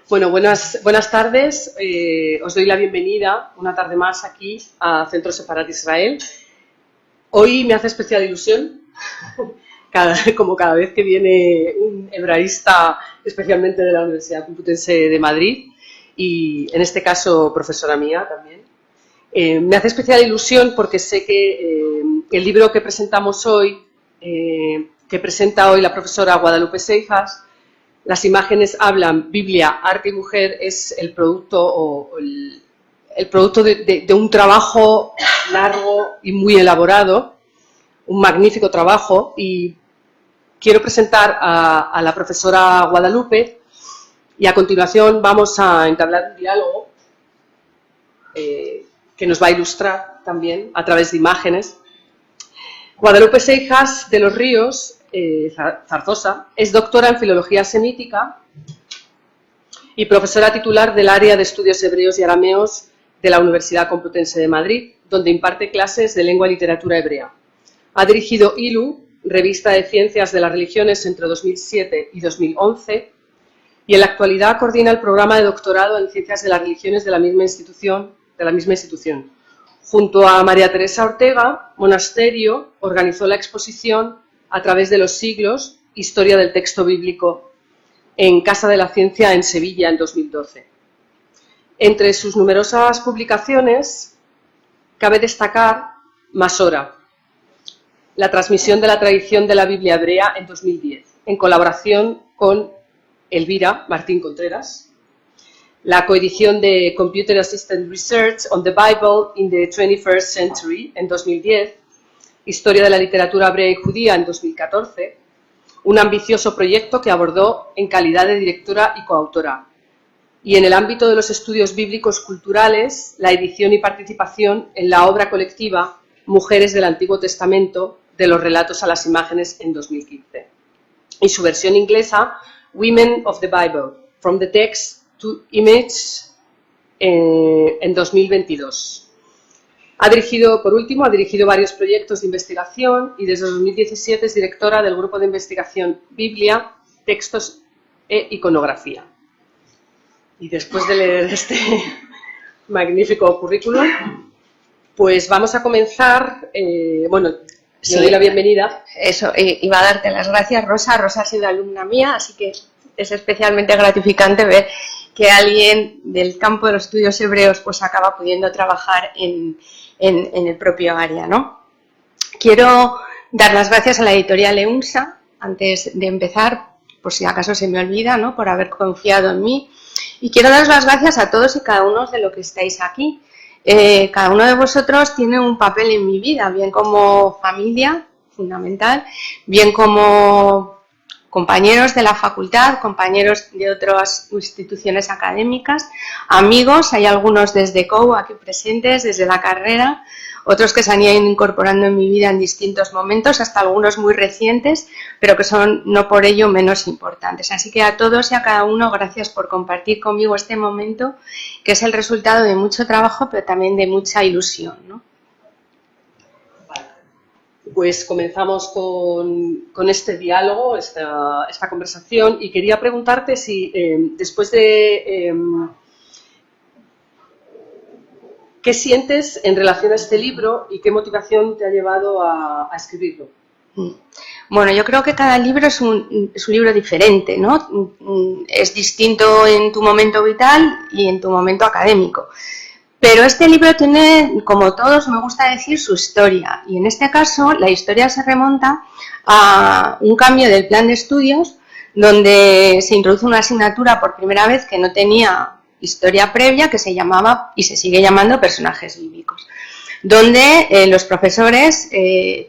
Bueno, buenas tardes. Os doy la bienvenida una tarde más aquí a Centro Sefarat Israel. Hoy me hace especial ilusión, como cada vez que viene un hebraísta, especialmente de la Universidad Complutense de Madrid, y en este caso profesora mía también. Me hace especial ilusión porque sé que el libro que presentamos hoy, que presenta hoy la profesora Guadalupe Seijas, Las imágenes hablan, Biblia, arte y mujer, es el producto de un trabajo largo y muy elaborado, un magnífico trabajo, y quiero presentar a la profesora Guadalupe y a continuación vamos a entablar un diálogo que nos va a ilustrar también a través de imágenes. Guadalupe Seijas de los Ríos Zarzosa es doctora en Filología Semítica y profesora titular del área de Estudios Hebreos y Arameos de la Universidad Complutense de Madrid, donde imparte clases de lengua y literatura hebrea. Ha dirigido ILU, Revista de Ciencias de las Religiones, entre 2007 y 2011, y en la actualidad coordina el programa de doctorado en Ciencias de las Religiones de la misma institución. Junto a María Teresa Ortega Monasterio organizó la exposición A través de los siglos, Historia del texto bíblico, en Casa de la Ciencia en Sevilla en 2012. Entre sus numerosas publicaciones cabe destacar Masora, la transmisión de la tradición de la Biblia hebrea en 2010, en colaboración con Elvira Martín Contreras, la coedición de Computer Assisted Research on the Bible in the 21st Century en 2010, Historia de la literatura hebrea y judía en 2014, un ambicioso proyecto que abordó en calidad de directora y coautora. Y en el ámbito de los estudios bíblicos culturales, la edición y participación en la obra colectiva Mujeres del Antiguo Testamento, de los relatos a las imágenes en 2015. Y su versión inglesa, Women of the Bible, From the Text to Image, en 2022. Por último, ha dirigido varios proyectos de investigación y desde 2017 es directora del Grupo de Investigación Biblia, Textos e Iconografía. Y después de leer este magnífico currículum, pues vamos a comenzar. Le doy la bienvenida. Eso, iba a darte las gracias, Rosa. Rosa ha sido alumna mía, así que es especialmente gratificante ver que alguien del campo de los estudios hebreos pues acaba pudiendo trabajar en el propio área, ¿no? Quiero dar las gracias a la editorial EUNSA, antes de empezar, por si acaso se me olvida, ¿no?, por haber confiado en mí. Y quiero daros las gracias a todos y cada uno de los que estáis aquí. Cada uno de vosotros tiene un papel en mi vida, bien como familia, fundamental, bien como compañeros de la facultad, compañeros de otras instituciones académicas, amigos, hay algunos desde COU aquí presentes, desde la carrera, otros que se han ido incorporando en mi vida en distintos momentos, hasta algunos muy recientes, pero que son no por ello menos importantes. Así que a todos y a cada uno, gracias por compartir conmigo este momento, que es el resultado de mucho trabajo, pero también de mucha ilusión, ¿no? Pues comenzamos con este diálogo, esta conversación, y quería preguntarte si después de... ¿qué sientes en relación a este libro y qué motivación te ha llevado a escribirlo? Bueno, yo creo que cada libro es un libro diferente, ¿no? Es distinto en tu momento vital y en tu momento académico. Pero este libro tiene, como todos, me gusta decir, su historia. Y en este caso, la historia se remonta a un cambio del plan de estudios donde se introduce una asignatura por primera vez que no tenía historia previa, que se llamaba y se sigue llamando personajes bíblicos, donde los profesores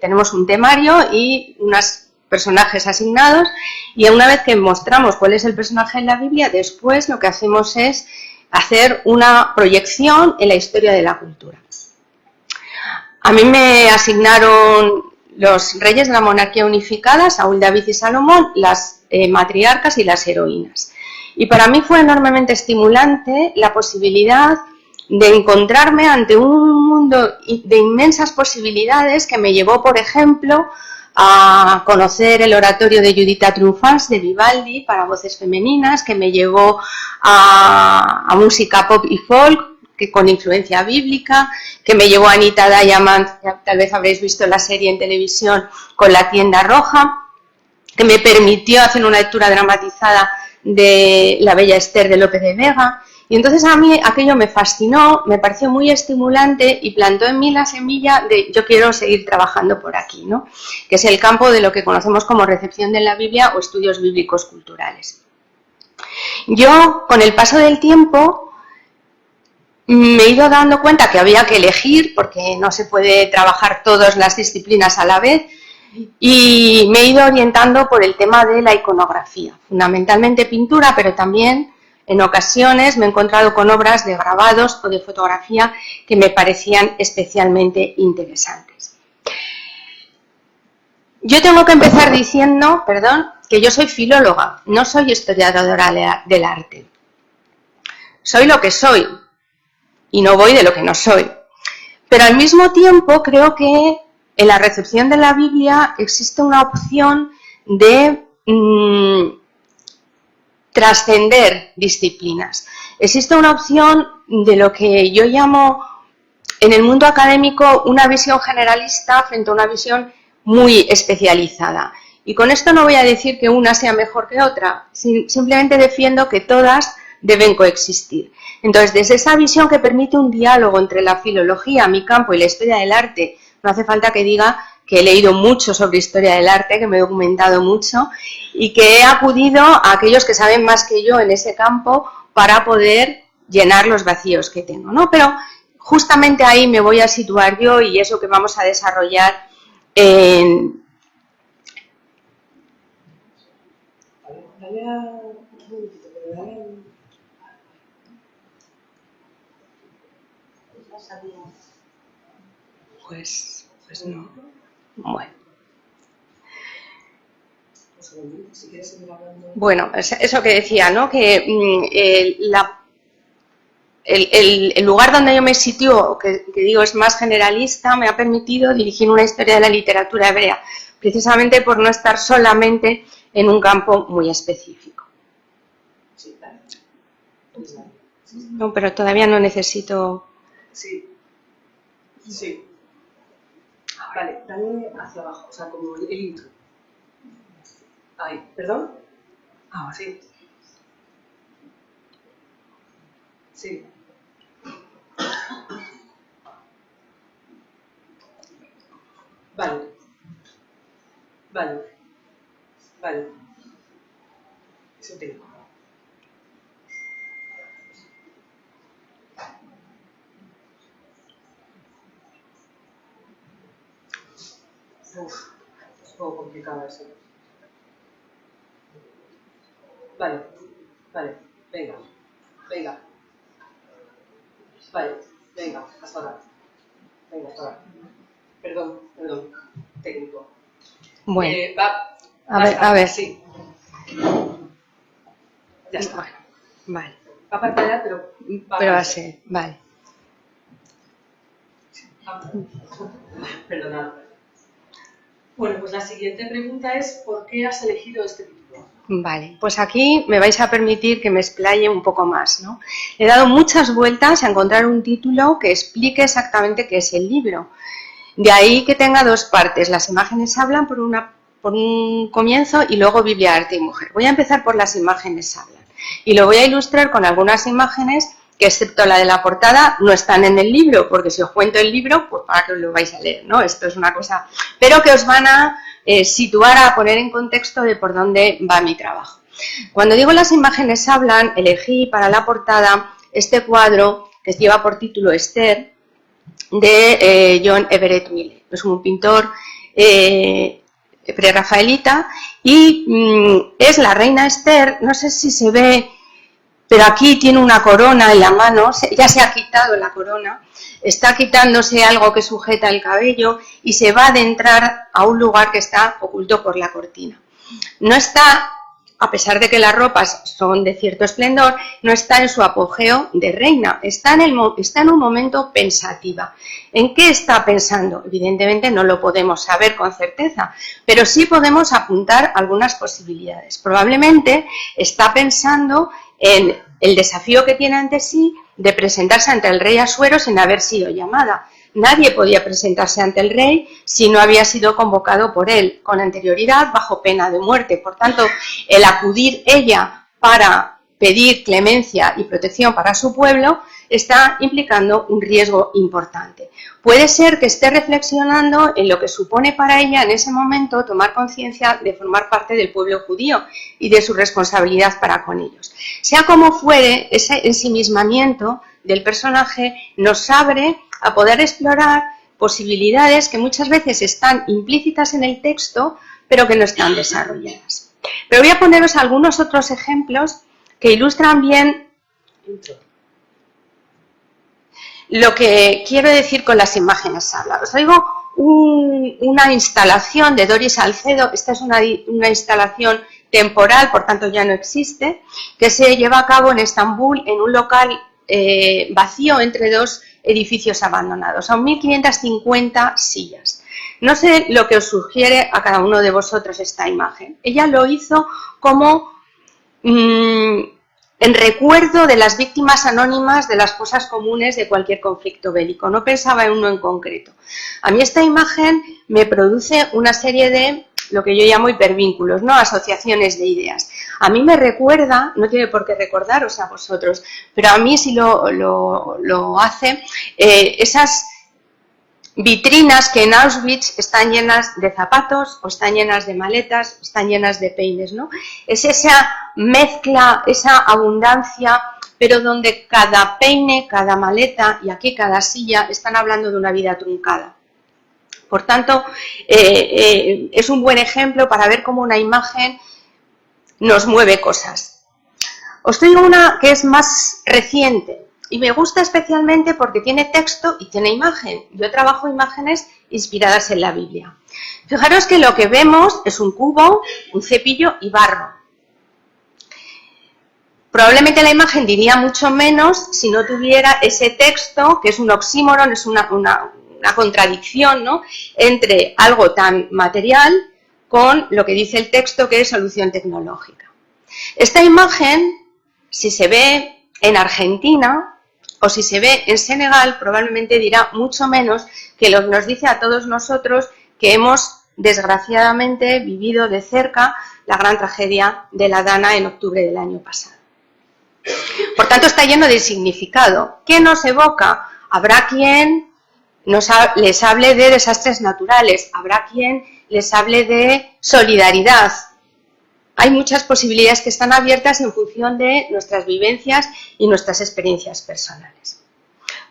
tenemos un temario y unos personajes asignados, y una vez que mostramos cuál es el personaje en la Biblia, después lo que hacemos es hacer una proyección en la historia de la cultura. A mí me asignaron los reyes de la monarquía unificada, Saúl, David y Salomón, las matriarcas y las heroínas. Y para mí fue enormemente estimulante la posibilidad de encontrarme ante un mundo de inmensas posibilidades que me llevó, por ejemplo, a conocer el oratorio de Giuditta Triunfans de Vivaldi para voces femeninas, que me llevó a música pop y folk, que con influencia bíblica, que me llevó a Anita Diamond, tal vez habréis visto la serie en televisión, con La tienda roja, que me permitió hacer una lectura dramatizada de La bella Esther de Lope de Vega. Y entonces a mí aquello me fascinó, me pareció muy estimulante y plantó en mí la semilla de yo quiero seguir trabajando por aquí, ¿no? Que es el campo de lo que conocemos como recepción de la Biblia o estudios bíblicos culturales. Yo, con el paso del tiempo, me he ido dando cuenta que había que elegir, porque no se puede trabajar todas las disciplinas a la vez, y me he ido orientando por el tema de la iconografía, fundamentalmente pintura, pero también en ocasiones me he encontrado con obras de grabados o de fotografía que me parecían especialmente interesantes. Yo tengo que empezar diciendo, que yo soy filóloga, no soy historiadora del arte. Soy lo que soy y no voy de lo que no soy. Pero al mismo tiempo creo que en la recepción de la Biblia existe una opción de trascender disciplinas. Existe una opción de lo que yo llamo en el mundo académico una visión generalista frente a una visión muy especializada. Y con esto no voy a decir que una sea mejor que otra, simplemente defiendo que todas deben coexistir. Entonces, desde esa visión que permite un diálogo entre la filología, mi campo, y la historia del arte, no hace falta que diga que he leído mucho sobre historia del arte, que me he documentado mucho y que he acudido a aquellos que saben más que yo en ese campo para poder llenar los vacíos que tengo, ¿no? Pero justamente ahí me voy a situar yo y eso que vamos a desarrollar en... Pues no. Bueno. Bueno, eso que decía, ¿no? Que el lugar donde yo me sitúo, que digo es más generalista, me ha permitido dirigir una historia de la literatura hebrea, precisamente por no estar solamente en un campo muy específico. No, pero todavía no necesito... Sí. Sí. Vale, dale hacia abajo, o sea, como el intro. Ahí, ¿perdón? Ahora sí. Sí. Vale. Vale. Vale. Eso tengo. Uf, es un poco complicado eso. Vale, vale, venga, venga. Vale, venga, hasta ahora. Venga, hasta ahora. Perdón, técnico. Bueno, a ver, sí. Ya está. Bueno, vale. Va a parpadear, pero va a ser, vale. Perdonad. Bueno, pues la siguiente pregunta es ¿por qué has elegido este título? Vale, pues aquí me vais a permitir que me explaye un poco más, ¿no? He dado muchas vueltas a encontrar un título que explique exactamente qué es el libro. De ahí que tenga dos partes. Las imágenes hablan por un comienzo y luego Biblia, arte y mujer. Voy a empezar por las imágenes hablan. Y lo voy a ilustrar con algunas imágenes que, excepto la de la portada, no están en el libro, porque si os cuento el libro, pues para que os lo vais a leer, ¿no? Esto es una cosa... Pero que os van a situar, a poner en contexto de por dónde va mi trabajo. Cuando digo las imágenes hablan, elegí para la portada este cuadro que lleva por título Esther, de John Everett Mille. Es un pintor prerrafaelita y es la reina Esther. No sé si se ve, pero aquí tiene una corona en la mano, ya se ha quitado la corona, está quitándose algo que sujeta el cabello y se va a adentrar a un lugar que está oculto por la cortina. No está a pesar de que las ropas son de cierto esplendor, no está en su apogeo de reina, está en un momento pensativa. ¿En qué está pensando? Evidentemente no lo podemos saber con certeza, pero sí podemos apuntar algunas posibilidades. Probablemente está pensando en el desafío que tiene ante sí de presentarse ante el rey Asuero sin haber sido llamada. Nadie podía presentarse ante el rey si no había sido convocado por él con anterioridad bajo pena de muerte. Por tanto, el acudir ella para pedir clemencia y protección para su pueblo está implicando un riesgo importante. Puede ser que esté reflexionando en lo que supone para ella en ese momento tomar conciencia de formar parte del pueblo judío y de su responsabilidad para con ellos. Sea como fuere, ese ensimismamiento del personaje nos abre a poder explorar posibilidades que muchas veces están implícitas en el texto, pero que no están desarrolladas. Pero voy a poneros algunos otros ejemplos que ilustran bien lo que quiero decir con las imágenes habla. Os traigo una instalación de Doris Salcedo. Esta es una instalación temporal, por tanto ya no existe, que se lleva a cabo en Estambul en un local vacío entre dos edificios abandonados. Son 1.550 sillas. No sé lo que os sugiere a cada uno de vosotros esta imagen. Ella lo hizo como en recuerdo de las víctimas anónimas de las fosas comunes de cualquier conflicto bélico. No pensaba en uno en concreto. A mí esta imagen me produce una serie de lo que yo llamo hipervínculos, ¿no? Asociaciones de ideas. A mí me recuerda, no tiene por qué recordaros a vosotros, pero a mí sí lo hace, esas vitrinas que en Auschwitz están llenas de zapatos, o están llenas de maletas, o están llenas de peines, ¿no? Es esa mezcla, esa abundancia, pero donde cada peine, cada maleta y aquí cada silla están hablando de una vida truncada. Por tanto, es un buen ejemplo para ver cómo una imagen nos mueve cosas. Os traigo una que es más reciente y me gusta especialmente porque tiene texto y tiene imagen. Yo trabajo imágenes inspiradas en la Biblia. Fijaros que lo que vemos es un cubo, un cepillo y barro. Probablemente la imagen diría mucho menos si no tuviera ese texto, que es un oxímoron, es una contradicción, ¿no?, entre algo tan material con lo que dice el texto, que es solución tecnológica. Esta imagen, si se ve en Argentina o si se ve en Senegal, probablemente dirá mucho menos que lo que nos dice a todos nosotros que hemos, desgraciadamente, vivido de cerca la gran tragedia de la Dana en octubre del año pasado. Por tanto, está lleno de significado. ¿Qué nos evoca? Habrá quien les hable de desastres naturales, habrá quien les hable de solidaridad. Hay muchas posibilidades que están abiertas en función de nuestras vivencias y nuestras experiencias personales.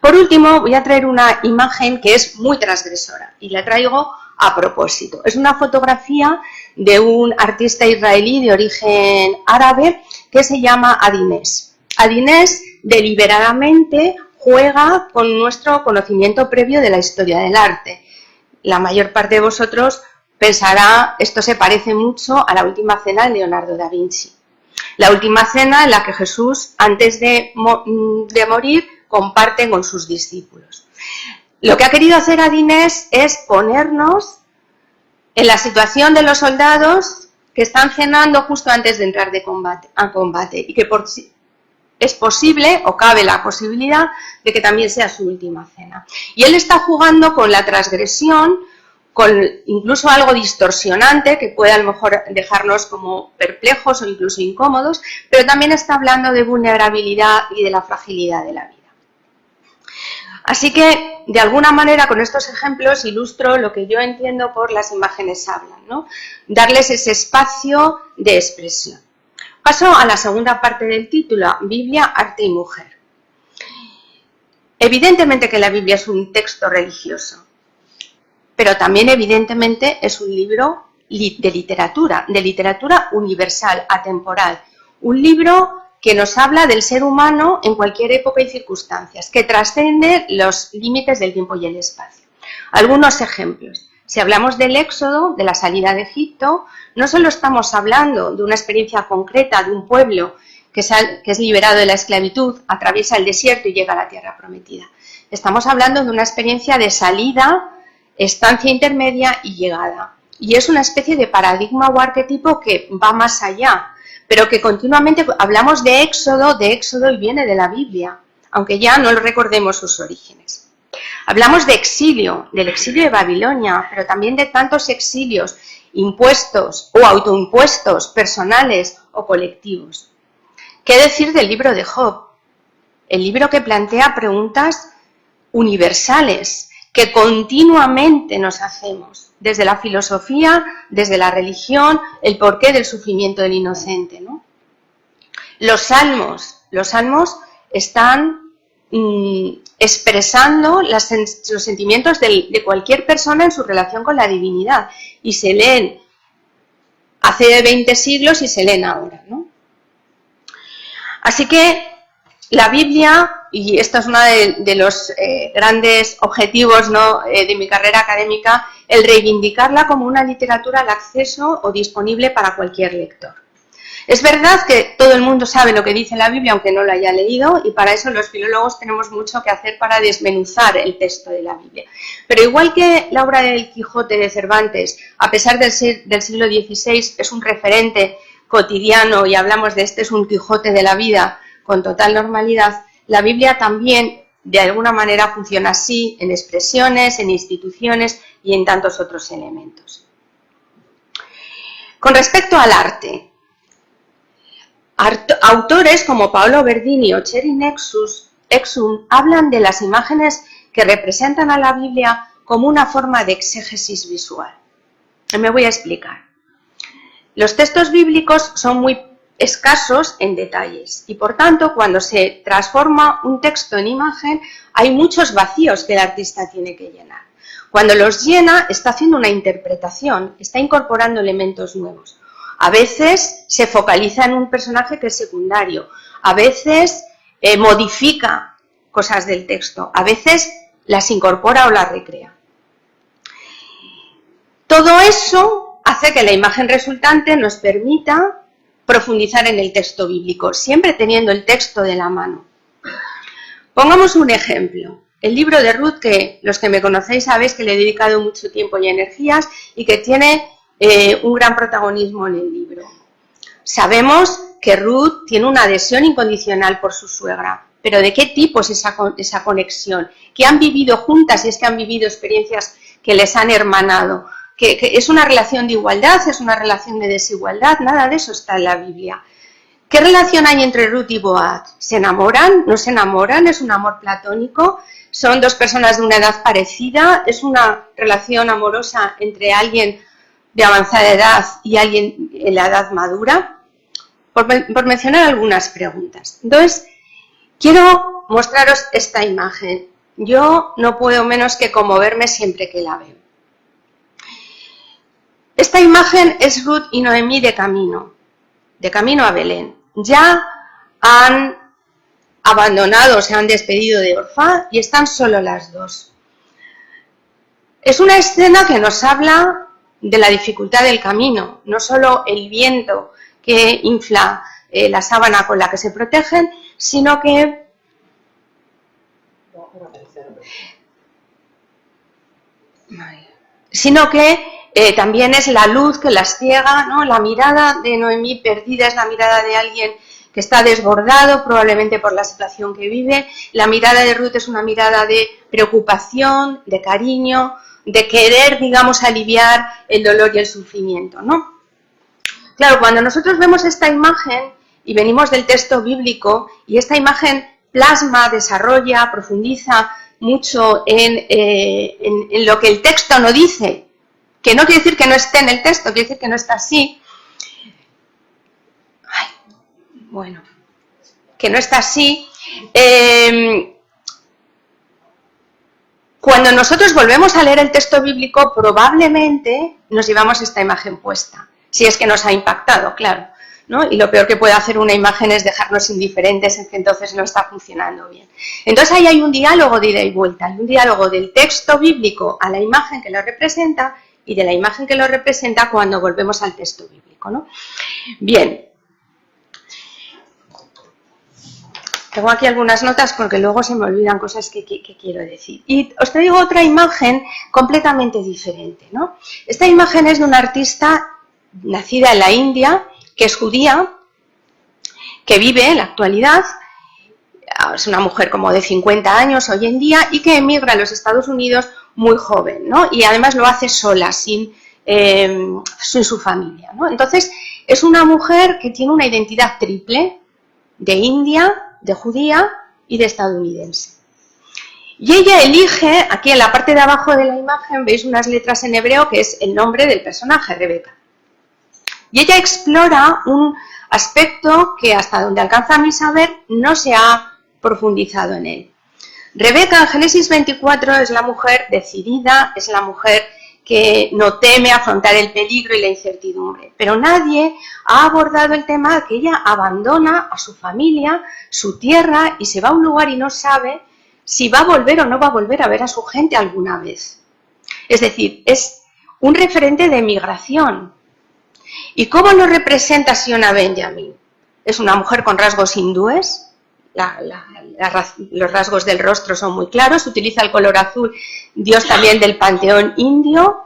Por último, voy a traer una imagen que es muy transgresora y la traigo a propósito. Es una fotografía de un artista israelí de origen árabe que se llama Adines. Adines deliberadamente juega con nuestro conocimiento previo de la historia del arte. La mayor parte de vosotros pensará, esto se parece mucho a la Última Cena de Leonardo da Vinci. La Última Cena en la que Jesús, antes de morir, comparte con sus discípulos. Lo que ha querido hacer Adines es ponernos en la situación de los soldados que están cenando justo antes de entrar a combate y que es posible o cabe la posibilidad de que también sea su última cena. Y él está jugando con la transgresión, con incluso algo distorsionante que puede a lo mejor dejarnos como perplejos o incluso incómodos, pero también está hablando de vulnerabilidad y de la fragilidad de la vida. Así que, de alguna manera, con estos ejemplos ilustro lo que yo entiendo por las imágenes hablan, ¿no? Darles ese espacio de expresión. Paso a la segunda parte del título, Biblia, arte y mujer. Evidentemente que la Biblia es un texto religioso, pero también evidentemente es un libro de literatura universal, atemporal, un libro que nos habla del ser humano en cualquier época y circunstancias, que trasciende los límites del tiempo y el espacio. Algunos ejemplos. Si hablamos del Éxodo, de la salida de Egipto, no solo estamos hablando de una experiencia concreta de un pueblo que es liberado de la esclavitud, atraviesa el desierto y llega a la tierra prometida. Estamos hablando de una experiencia de salida, estancia intermedia y llegada. Y es una especie de paradigma o arquetipo que va más allá, pero que continuamente hablamos de Éxodo y viene de la Biblia, aunque ya no recordemos sus orígenes. Hablamos de exilio, del exilio de Babilonia, pero también de tantos exilios impuestos o autoimpuestos, personales o colectivos. ¿Qué decir del libro de Job? El libro que plantea preguntas universales que continuamente nos hacemos, desde la filosofía, desde la religión, el porqué del sufrimiento del inocente, ¿no? Los salmos están expresando los sentimientos de cualquier persona en su relación con la divinidad y se leen hace 20 siglos y se leen ahora, ¿no? Así que la Biblia, y esto es uno de los grandes objetivos, ¿no?, de mi carrera académica, el reivindicarla como una literatura al acceso o disponible para cualquier lector. Es verdad que todo el mundo sabe lo que dice la Biblia, aunque no lo haya leído, y para eso los filólogos tenemos mucho que hacer para desmenuzar el texto de la Biblia. Pero igual que la obra del Quijote de Cervantes, a pesar del siglo XVI, es un referente cotidiano y hablamos de este es un Quijote de la vida con total normalidad, la Biblia también de alguna manera funciona así en expresiones, en instituciones y en tantos otros elementos. Con respecto al arte, autores como Paolo Verdini o Cherin Exum hablan de las imágenes que representan a la Biblia como una forma de exégesis visual. Me voy a explicar. Los textos bíblicos son muy escasos en detalles y, por tanto, cuando se transforma un texto en imagen, hay muchos vacíos que el artista tiene que llenar. Cuando los llena, está haciendo una interpretación, está incorporando elementos nuevos. A veces se focaliza en un personaje que es secundario, a veces modifica cosas del texto, a veces las incorpora o las recrea. Todo eso hace que la imagen resultante nos permita profundizar en el texto bíblico, siempre teniendo el texto de la mano. Pongamos un ejemplo. El libro de Ruth, que los que me conocéis sabéis que le he dedicado mucho tiempo y energías y que tiene un gran protagonismo en el libro. Sabemos que Ruth tiene una adhesión incondicional por su suegra, pero ¿de qué tipo es esa conexión? ¿Qué han vivido juntas? Si es que han vivido experiencias que les han hermanado. ¿Que es una relación de igualdad? ¿Es una relación de desigualdad? Nada de eso está en la Biblia. ¿Qué relación hay entre Ruth y Boaz? ¿Se enamoran? ¿No se enamoran? ¿Es un amor platónico? ¿Son dos personas de una edad parecida? ¿Es una relación amorosa entre alguien de avanzada edad y alguien en la edad madura? Por mencionar algunas preguntas. Entonces, quiero mostraros esta imagen. Yo no puedo menos que conmoverme siempre que la veo. Esta imagen es Ruth y Noemí de camino a Belén. Ya han abandonado, se han despedido de Orfá y están solo las dos. Es una escena que nos habla de la dificultad del camino, no solo el viento que infla la sábana con la que se protegen, sino que también es la luz que las ciega, ¿no? La mirada de Noemí perdida es la mirada de alguien que está desbordado, probablemente por la situación que vive. La mirada de Ruth es una mirada de preocupación, de cariño, de querer, digamos, aliviar el dolor y el sufrimiento, ¿no? Claro, cuando nosotros vemos esta imagen y venimos del texto bíblico y esta imagen plasma, desarrolla, profundiza mucho en lo que el texto no dice, que no quiere decir que no esté en el texto, quiere decir que no está así. Que no está así. Cuando nosotros volvemos a leer el texto bíblico, probablemente nos llevamos esta imagen puesta, si es que nos ha impactado, claro. ¿no? Y lo peor que puede hacer una imagen es dejarnos indiferentes, en que entonces no está funcionando bien. Entonces ahí hay un diálogo de ida y vuelta, hay un diálogo del texto bíblico a la imagen que lo representa y de la imagen que lo representa cuando volvemos al texto bíblico, ¿no? Bien. Tengo aquí algunas notas porque luego se me olvidan cosas que quiero decir. Y os traigo otra imagen completamente diferente, ¿no? Esta imagen es de una artista nacida en la India, que es judía, que vive en la actualidad, es una mujer como de 50 años hoy en día y que emigra a los Estados Unidos muy joven, ¿no? Y además lo hace sola, sin su familia, ¿no? Entonces, es una mujer que tiene una identidad triple, de India, de judía y de estadounidense. Y ella elige, aquí en la parte de abajo de la imagen, veis unas letras en hebreo que es el nombre del personaje, Rebeca. Y ella explora un aspecto que hasta donde alcanza mi saber no se ha profundizado en él. Rebeca en Génesis 24 es la mujer decidida, es la mujer que no teme afrontar el peligro y la incertidumbre. Pero nadie ha abordado el tema de que ella abandona a su familia, su tierra y se va a un lugar y no sabe si va a volver o no va a volver a ver a su gente alguna vez. Es decir, es un referente de migración. ¿Y cómo lo representa Siona Benjamin? Es una mujer con rasgos hindúes, los rasgos del rostro son muy claros, utiliza el color azul, dios también del panteón indio,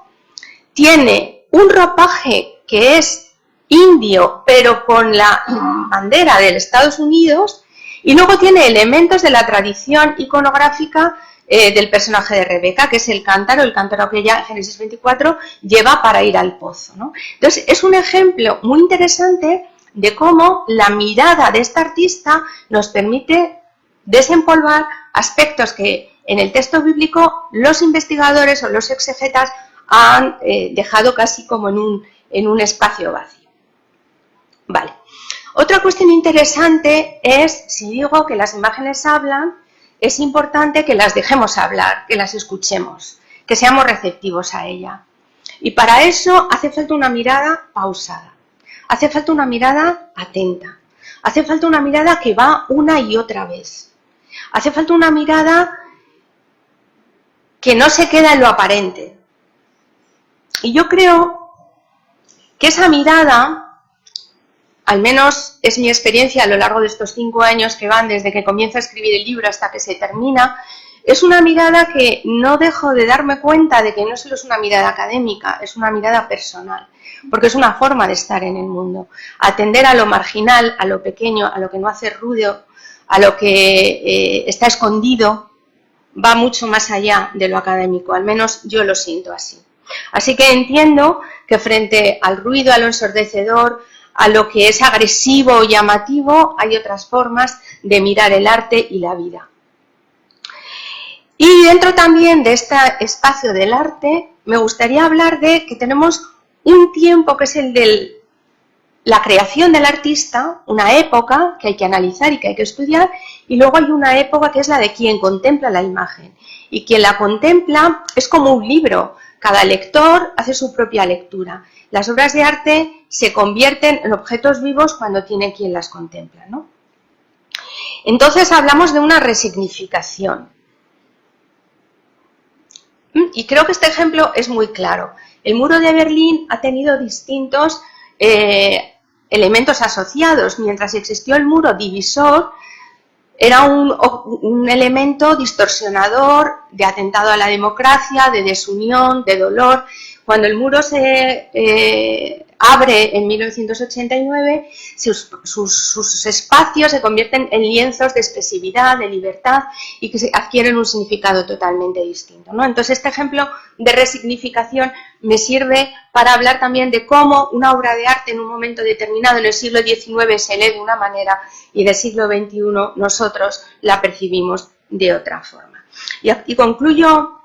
tiene un ropaje que es indio pero con la bandera de los Estados Unidos y luego tiene elementos de la tradición iconográfica del personaje de Rebeca, que es el cántaro que ella en Génesis 24 lleva para ir al pozo, ¿no? Entonces es un ejemplo muy interesante de cómo la mirada de esta artista nos permite desempolvar aspectos que en el texto bíblico los investigadores o los exegetas han dejado casi como en un espacio vacío. Vale. Otra cuestión interesante es, si digo que las imágenes hablan, es importante que las dejemos hablar, que las escuchemos, que seamos receptivos a ella. Y para eso hace falta una mirada pausada. Hace falta una mirada atenta, hace falta una mirada que va una y otra vez, hace falta una mirada que no se queda en lo aparente. Y yo creo que esa mirada, al menos es mi experiencia a lo largo de estos 5 años que van desde que comienzo a escribir el libro hasta que se termina, es una mirada que no dejo de darme cuenta de que no solo es una mirada académica, es una mirada personal. Porque es una forma de estar en el mundo. Atender a lo marginal, a lo pequeño, a lo que no hace ruido, a lo que está escondido, va mucho más allá de lo académico, al menos yo lo siento así. Así que entiendo que frente al ruido, a lo ensordecedor, a lo que es agresivo o llamativo, hay otras formas de mirar el arte y la vida. Y dentro también de este espacio del arte, me gustaría hablar de que tenemos un tiempo que es el de la creación del artista, una época que hay que analizar y que hay que estudiar, y luego hay una época que es la de quien contempla la imagen. Y quien la contempla es como un libro, cada lector hace su propia lectura. Las obras de arte se convierten en objetos vivos cuando tiene quien las contempla, ¿no? Entonces hablamos de una resignificación. Y creo que este ejemplo es muy claro. El muro de Berlín ha tenido distintos elementos asociados. Mientras existió el muro divisor, era un elemento distorsionador, de atentado a la democracia, de desunión, de dolor. Cuando el muro se abre en 1989, sus espacios se convierten en lienzos de expresividad, de libertad y que adquieren un significado totalmente distinto, ¿no? Entonces este ejemplo de resignificación me sirve para hablar también de cómo una obra de arte en un momento determinado en el siglo XIX se lee de una manera y del siglo XXI nosotros la percibimos de otra forma. Y concluyo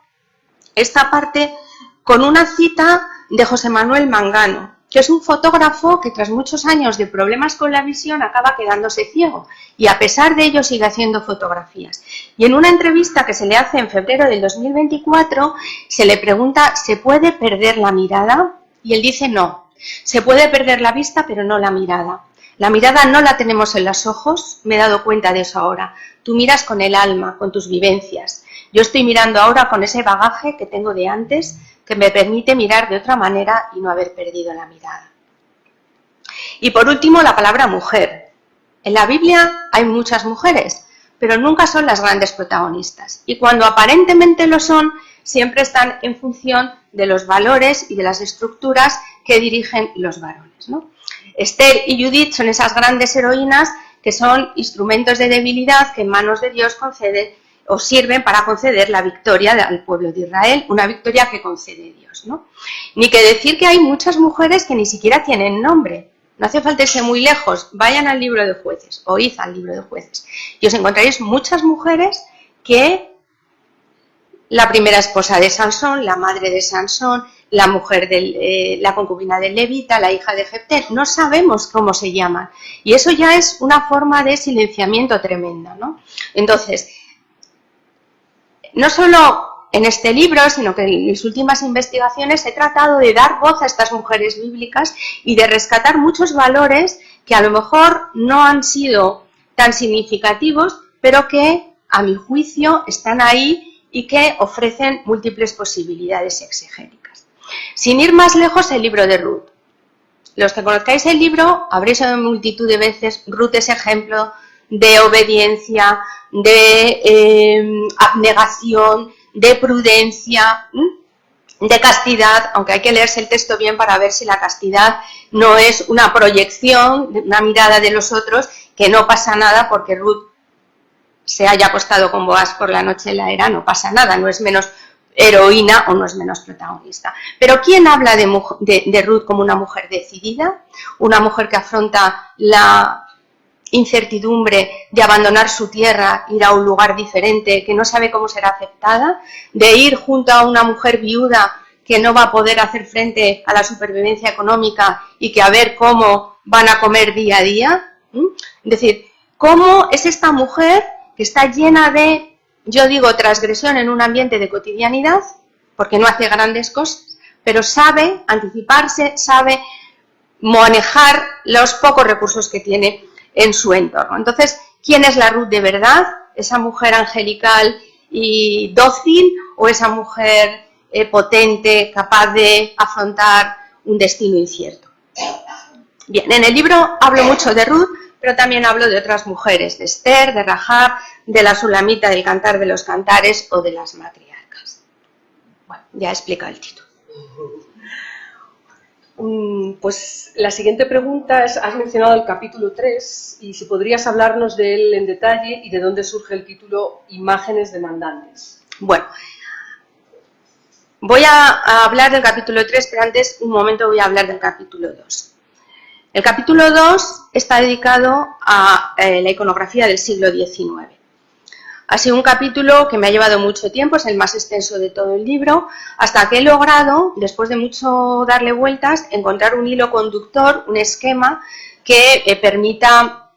esta parte con una cita de José Manuel Mangano, que es un fotógrafo que tras muchos años de problemas con la visión acaba quedándose ciego y a pesar de ello sigue haciendo fotografías. Y en una entrevista que se le hace en febrero del 2024 se le pregunta, ¿se puede perder la mirada? Y él dice no, se puede perder la vista pero no la mirada. La mirada no la tenemos en los ojos, me he dado cuenta de eso ahora. Tú miras con el alma, con tus vivencias. Yo estoy mirando ahora con ese bagaje que tengo de antes, que me permite mirar de otra manera y no haber perdido la mirada. Y por último, la palabra mujer. En la Biblia hay muchas mujeres, pero nunca son las grandes protagonistas. Y cuando aparentemente lo son, siempre están en función de los valores y de las estructuras que dirigen los varones, ¿no? Esther y Judith son esas grandes heroínas que son instrumentos de debilidad que en manos de Dios conceden o sirven para conceder la victoria al pueblo de Israel, una victoria que concede Dios, ¿no? Ni que decir que hay muchas mujeres que ni siquiera tienen nombre. No hace falta irse muy lejos, vayan al libro de Jueces, o id al libro de Jueces, y os encontraréis muchas mujeres que la primera esposa de Sansón, la madre de Sansón, la mujer la concubina del levita, la hija de Jefté, no sabemos cómo se llaman. Y eso ya es una forma de silenciamiento tremenda, ¿no? Entonces, no solo en este libro, sino que en mis últimas investigaciones he tratado de dar voz a estas mujeres bíblicas y de rescatar muchos valores que a lo mejor no han sido tan significativos, pero que, a mi juicio, están ahí y que ofrecen múltiples posibilidades exegéticas. Sin ir más lejos, el libro de Ruth. Los que conozcáis el libro, habréis oído multitud de veces, Ruth es ejemplo de obediencia, de abnegación, de prudencia, de castidad, aunque hay que leerse el texto bien para ver si la castidad no es una proyección, una mirada de los otros, que no pasa nada porque Ruth se haya acostado con Boaz por la noche en la era, no pasa nada, no es menos heroína o no es menos protagonista. Pero ¿quién habla de Ruth como una mujer decidida? Una mujer que afronta la incertidumbre de abandonar su tierra, ir a un lugar diferente, que no sabe cómo será aceptada, de ir junto a una mujer viuda que no va a poder hacer frente a la supervivencia económica y que a ver cómo van a comer día a día. Es decir, ¿cómo es esta mujer que está llena de, yo digo, transgresión en un ambiente de cotidianidad, porque no hace grandes cosas, pero sabe anticiparse, sabe manejar los pocos recursos que tiene en su entorno? Entonces, ¿quién es la Ruth de verdad? ¿Esa mujer angelical y dócil o esa mujer potente, capaz de afrontar un destino incierto? Bien, en el libro hablo mucho de Ruth, pero también hablo de otras mujeres, de Esther, de Rahab, de la Sulamita del Cantar de los Cantares o de las matriarcas. Bueno, ya he explicado el título. Pues la siguiente pregunta es, has mencionado el capítulo 3 y si podrías hablarnos de él en detalle y de dónde surge el título Imágenes demandantes. Bueno, voy a hablar del capítulo 3, pero antes un momento voy a hablar del capítulo 2. El capítulo 2 está dedicado a la iconografía del siglo XIX. Ha sido un capítulo que me ha llevado mucho tiempo, es el más extenso de todo el libro, hasta que he logrado, después de mucho darle vueltas, encontrar un hilo conductor, un esquema que permita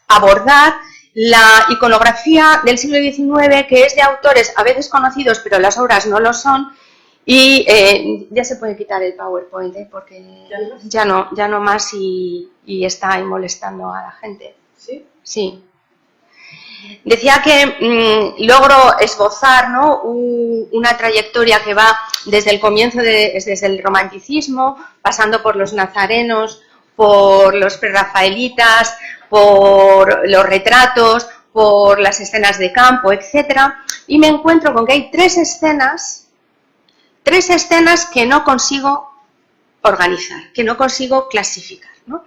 abordar la iconografía del siglo XIX, que es de autores a veces conocidos, pero las obras no lo son. Y ya se puede quitar el PowerPoint, porque ya no más y está ahí molestando a la gente. ¿Sí? Sí. Decía que logro esbozar, ¿no?, una trayectoria que va desde el comienzo, desde el romanticismo, pasando por los nazarenos, por los prerrafaelitas, por los retratos, por las escenas de campo, etcétera, y me encuentro con que hay tres escenas que no consigo organizar, que no consigo clasificar, ¿no?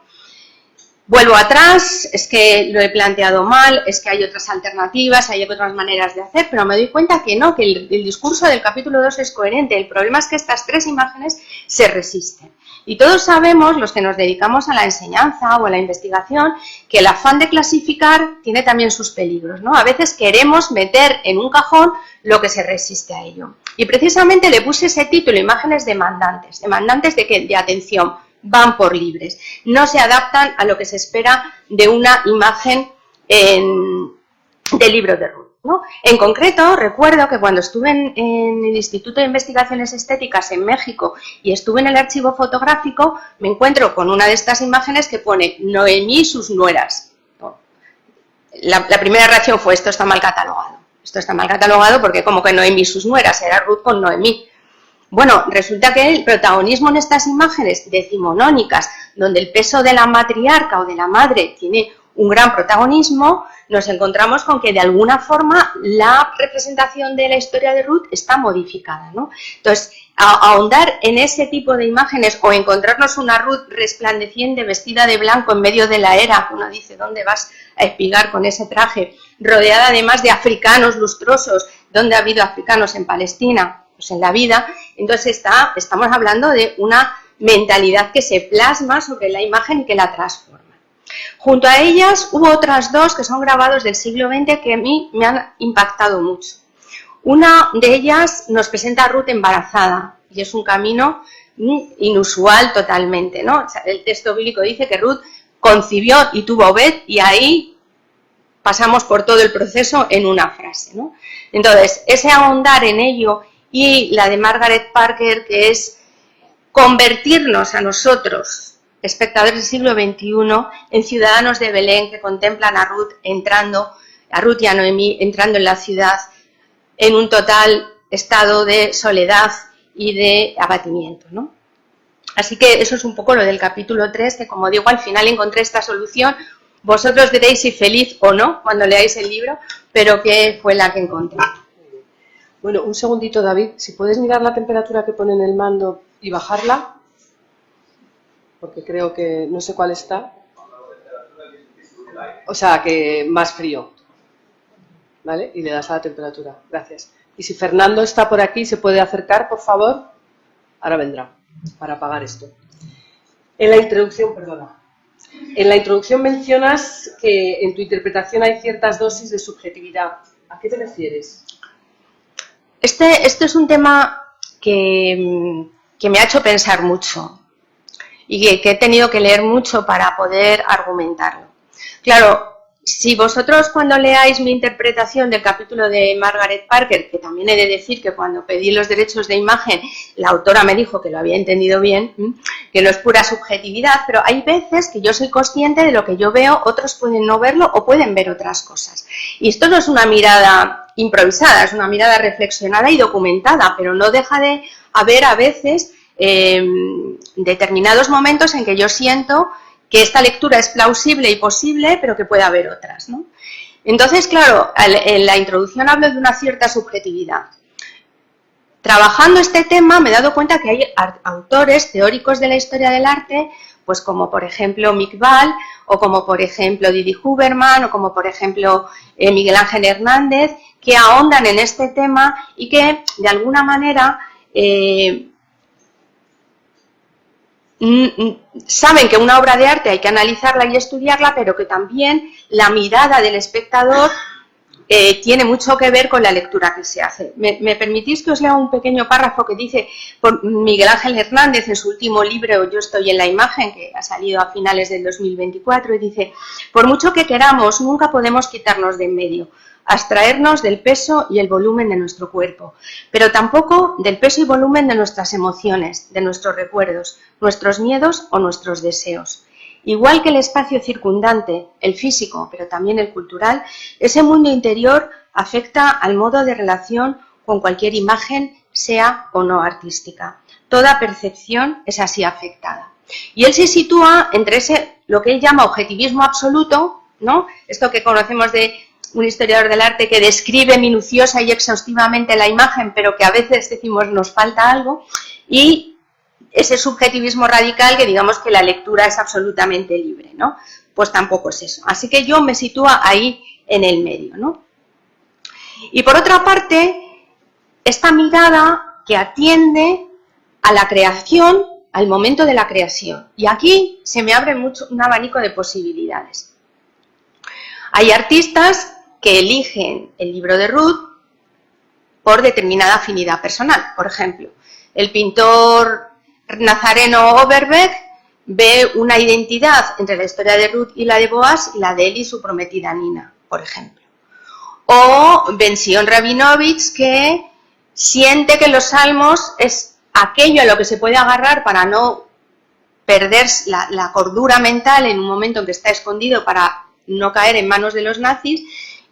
Vuelvo atrás, es que lo he planteado mal, es que hay otras alternativas, hay otras maneras de hacer, pero me doy cuenta que no, que el discurso del capítulo 2 es coherente. El problema es que estas tres imágenes se resisten. Y todos sabemos, los que nos dedicamos a la enseñanza o a la investigación, que el afán de clasificar tiene también sus peligros, ¿no? A veces queremos meter en un cajón lo que se resiste a ello. Y precisamente le puse ese título, Imágenes demandantes. ¿Demandantes de qué? De atención. Van por libres. No se adaptan a lo que se espera de una imagen del libro de Ruth. ¿no? En concreto, recuerdo que cuando estuve en el Instituto de Investigaciones Estéticas en México y estuve en el archivo fotográfico, me encuentro con una de estas imágenes que pone Noemí y sus nueras. La primera reacción fue: esto está mal catalogado. Esto está mal catalogado porque como que Noemí y sus nueras, era Ruth con Noemí. Bueno, resulta que el protagonismo en estas imágenes decimonónicas, donde el peso de la matriarca o de la madre tiene un gran protagonismo, nos encontramos con que de alguna forma la representación de la historia de Ruth está modificada, ¿no? Entonces, ahondar en ese tipo de imágenes o encontrarnos una Ruth resplandeciente, vestida de blanco en medio de la era, uno dice, ¿dónde vas a espigar con ese traje? Rodeada además de africanos lustrosos. ¿Dónde ha habido africanos en Palestina? Pues en la vida. Entonces estamos hablando de una mentalidad que se plasma sobre la imagen y que la transforma. Junto a ellas hubo otras dos que son grabados del siglo XX que a mí me han impactado mucho. Una de ellas nos presenta a Ruth embarazada y es un camino inusual totalmente, ¿no? O sea, el texto bíblico dice que Ruth concibió y tuvo Obed y ahí pasamos por todo el proceso en una frase, ¿no? Entonces, ese ahondar en ello y la de Margaret Parker, que es convertirnos a nosotros, espectadores del siglo XXI, en ciudadanos de Belén que contemplan a Ruth y a Noemí entrando en la ciudad en un total estado de soledad y de abatimiento, ¿no? Así que eso es un poco lo del capítulo 3, que como digo, al final encontré esta solución. Vosotros diréis si feliz o no cuando leáis el libro, pero que fue la que encontré. Bueno, un segundito, David, si puedes mirar la temperatura que pone en el mando y bajarla, porque creo que no sé cuál está. O sea, que más frío, ¿vale? Y le das a la temperatura. Gracias. Y si Fernando está por aquí, ¿se puede acercar, por favor? Ahora vendrá, para apagar esto. En la introducción, perdona. En la introducción mencionas que en tu interpretación hay ciertas dosis de subjetividad. ¿A qué te refieres? Este es un tema que me ha hecho pensar mucho y que he tenido que leer mucho para poder argumentarlo. Claro, si vosotros cuando leáis mi interpretación del capítulo de Margaret Parker, que también he de decir que cuando pedí los derechos de imagen, la autora me dijo que lo había entendido bien, que no es pura subjetividad, pero hay veces que yo soy consciente de lo que yo veo, otros pueden no verlo o pueden ver otras cosas. Y esto no es una mirada improvisada, es una mirada reflexionada y documentada, pero no deja de haber a veces determinados momentos en que yo siento que esta lectura es plausible y posible, pero que puede haber otras, ¿no? Entonces, claro, en la introducción hablo de una cierta subjetividad. Trabajando este tema me he dado cuenta que hay autores teóricos de la historia del arte, pues como por ejemplo Mick Ball, o como por ejemplo Didi Huberman, o como por ejemplo Miguel Ángel Hernández, que ahondan en este tema y que de alguna manera saben que una obra de arte hay que analizarla y estudiarla, pero que también la mirada del espectador tiene mucho que ver con la lectura que se hace. ¿Me permitís que os lea un pequeño párrafo que dice por Miguel Ángel Hernández en su último libro Yo estoy en la imagen, que ha salido a finales del 2024, y dice: por mucho que queramos, nunca podemos quitarnos de en medio, abstraernos del peso y el volumen de nuestro cuerpo, pero tampoco del peso y volumen de nuestras emociones, de nuestros recuerdos, nuestros miedos o nuestros deseos. Igual que el espacio circundante, el físico, pero también el cultural, ese mundo interior afecta al modo de relación con cualquier imagen, sea o no artística. Toda percepción es así afectada. Y él se sitúa entre lo que él llama objetivismo absoluto, ¿no? Esto que conocemos de un historiador del arte que describe minuciosa y exhaustivamente la imagen, pero que a veces decimos nos falta algo, y ese subjetivismo radical que digamos que la lectura es absolutamente libre, ¿no? Pues tampoco es eso. Así que yo me sitúo ahí en el medio, ¿no? Y por otra parte, esta mirada que atiende a la creación, al momento de la creación. Y aquí se me abre mucho un abanico de posibilidades. Hay artistas que eligen el libro de Ruth por determinada afinidad personal. Por ejemplo, el pintor nazareno Overbeck ve una identidad entre la historia de Ruth y la de Boaz y la de él y su prometida Nina, por ejemplo. o Ben-Zion Rabinovich, que siente que los salmos es aquello a lo que se puede agarrar para no perder la cordura mental en un momento en que está escondido para no caer en manos de los nazis,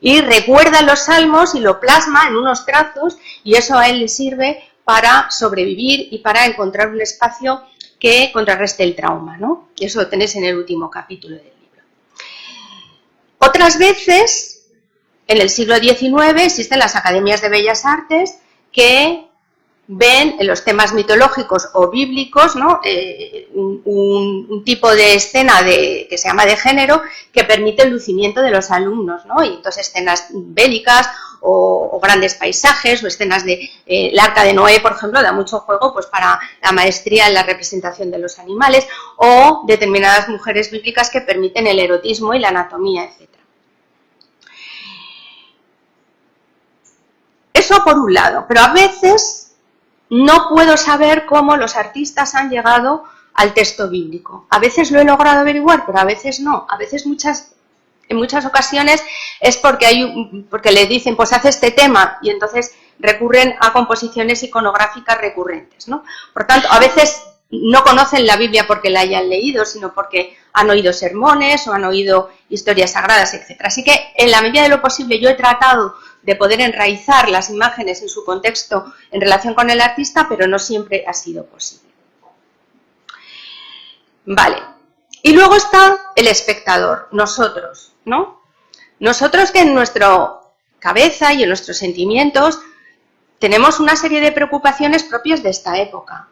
y recuerda los salmos y lo plasma en unos trazos, y eso a él le sirve para sobrevivir y para encontrar un espacio que contrarreste el trauma, ¿no? Y eso lo tenéis en el último capítulo del libro. Otras veces, en el siglo XIX, existen las academias de bellas artes que ven en los temas mitológicos o bíblicos, ¿no? Un tipo de escena que se llama de género, que permite el lucimiento de los alumnos, ¿no? Y entonces escenas bélicas o grandes paisajes o escenas de el Arca de Noé, por ejemplo, da mucho juego pues para la maestría en la representación de los animales, o determinadas mujeres bíblicas que permiten el erotismo y la anatomía, etc. Eso por un lado, pero a veces no puedo saber cómo los artistas han llegado al texto bíblico. A veces lo he logrado averiguar, pero a veces no. A veces en muchas ocasiones es porque les dicen, pues haz este tema, y entonces recurren a composiciones iconográficas recurrentes, ¿no? Por tanto, a veces no conocen la Biblia porque la hayan leído, sino porque han oído sermones o han oído historias sagradas, etc. Así que, en la medida de lo posible, yo he tratado de poder enraizar las imágenes en su contexto en relación con el artista, pero no siempre ha sido posible. Vale. Y luego está el espectador, nosotros, ¿no? Nosotros, que en nuestra cabeza y en nuestros sentimientos tenemos una serie de preocupaciones propias de esta época.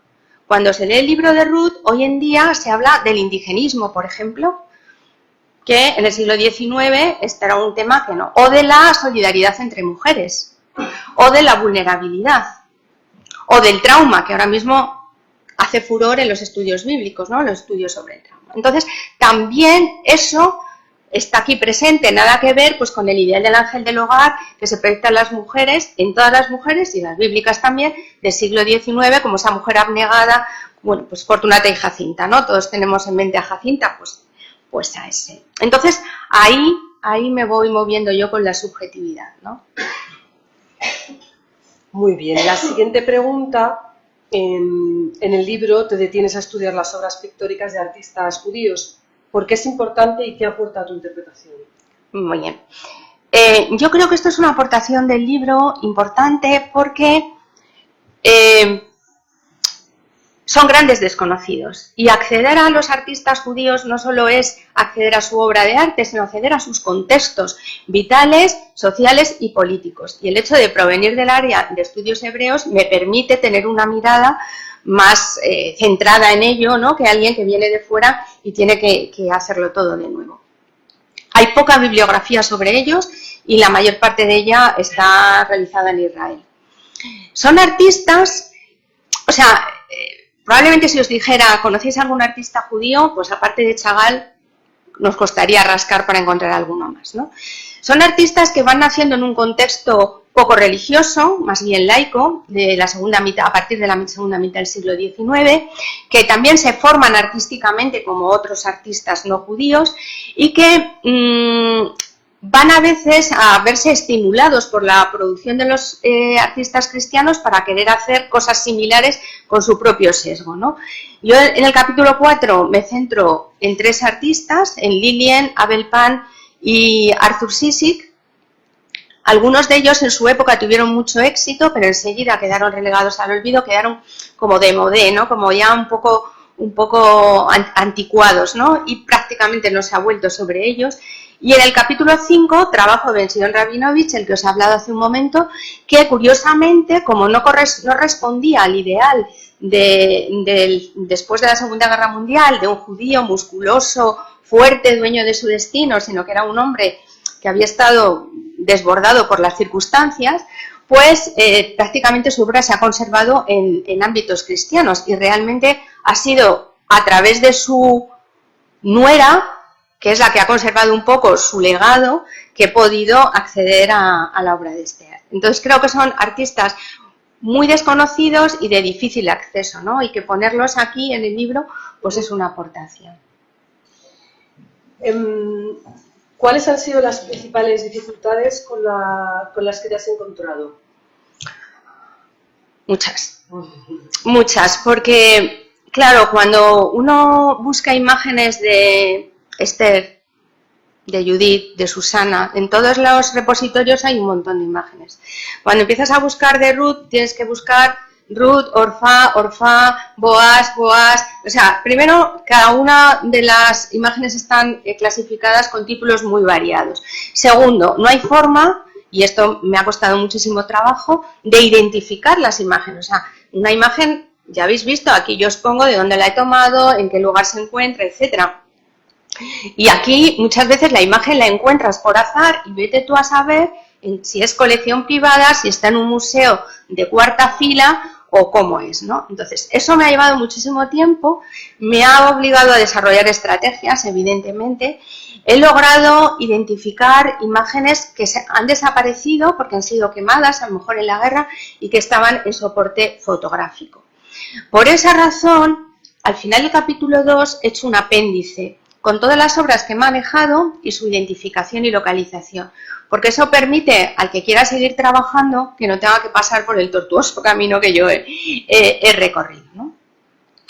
Cuando se lee el libro de Ruth, hoy en día se habla del indigenismo, por ejemplo, que en el siglo XIX este era un tema que no, o de la solidaridad entre mujeres, o de la vulnerabilidad, o del trauma, que ahora mismo hace furor en los estudios bíblicos, ¿no? Los estudios sobre el trauma. Entonces, también eso está aquí presente, nada que ver pues con el ideal del ángel del hogar que se proyecta en las mujeres, en todas las mujeres, y las bíblicas también, del siglo XIX, como esa mujer abnegada, bueno, pues Fortunata y Jacinta, ¿no? Todos tenemos en mente a Jacinta, pues a ese. Entonces, ahí me voy moviendo yo con la subjetividad, ¿no? Muy bien. La siguiente pregunta, en el libro te detienes a estudiar las obras pictóricas de artistas judíos. ¿Por qué es importante y qué aporta a tu interpretación? Muy bien. Yo creo que esto es una aportación del libro importante porque son grandes desconocidos, y acceder a los artistas judíos no solo es acceder a su obra de arte, sino acceder a sus contextos vitales, sociales y políticos. Y el hecho de provenir del área de estudios hebreos me permite tener una mirada más centrada en ello, ¿no?, que alguien que viene de fuera y tiene que hacerlo todo de nuevo. Hay poca bibliografía sobre ellos y la mayor parte de ella está realizada en Israel. Son artistas, o sea, probablemente si os dijera, ¿conocéis algún artista judío? Pues aparte de Chagall, nos costaría rascar para encontrar alguno más, ¿no? Son artistas que van naciendo en un contexto poco religioso, más bien laico, de la segunda mitad, a partir de la segunda mitad del siglo XIX, que también se forman artísticamente como otros artistas no judíos y que van a veces a verse estimulados por la producción de los artistas cristianos para querer hacer cosas similares con su propio sesgo, ¿no? Yo en el capítulo 4 me centro en 3 artistas, en Lilien, Abel Pan y Arthur Sisik. Algunos de ellos en su época tuvieron mucho éxito, pero enseguida quedaron relegados al olvido, quedaron como de modé, ¿no?, como ya un poco anticuados, ¿no?, y prácticamente no se ha vuelto sobre ellos. Y en el capítulo 5 trabajo de Ben-Zion Rabinovich, el que os he hablado hace un momento, que curiosamente, como no respondía al ideal después de la Segunda Guerra Mundial, de un judío musculoso, fuerte, dueño de su destino, sino que era un hombre que había estado desbordado por las circunstancias, pues prácticamente su obra se ha conservado en ámbitos cristianos, y realmente ha sido a través de su nuera, que es la que ha conservado un poco su legado, que he podido acceder a la obra de este arte. Entonces creo que son artistas muy desconocidos y de difícil acceso, ¿no?, y que ponerlos aquí en el libro pues es una aportación. ¿Cuáles han sido las principales dificultades con las que te has encontrado? Muchas, porque claro, cuando uno busca imágenes de Esther, de Judith, de Susana, en todos los repositorios hay un montón de imágenes. Cuando empiezas a buscar de Ruth, tienes que buscar Ruth, Orfá, Boaz, o sea, primero cada una de las imágenes están clasificadas con títulos muy variados. Segundo, no hay forma, y esto me ha costado muchísimo trabajo, de identificar las imágenes. O sea, una imagen, ya habéis visto, aquí yo os pongo de dónde la he tomado, en qué lugar se encuentra, etcétera. Y aquí muchas veces la imagen la encuentras por azar y vete tú a saber si es colección privada, si está en un museo de cuarta fila o cómo es, ¿no? Entonces, eso me ha llevado muchísimo tiempo, me ha obligado a desarrollar estrategias, evidentemente. He logrado identificar imágenes que han desaparecido porque han sido quemadas, a lo mejor en la guerra, y que estaban en soporte fotográfico. Por esa razón, al final del capítulo 2 he hecho un apéndice con todas las obras que he manejado y su identificación y localización, porque eso permite al que quiera seguir trabajando que no tenga que pasar por el tortuoso camino que yo he recorrido, ¿no?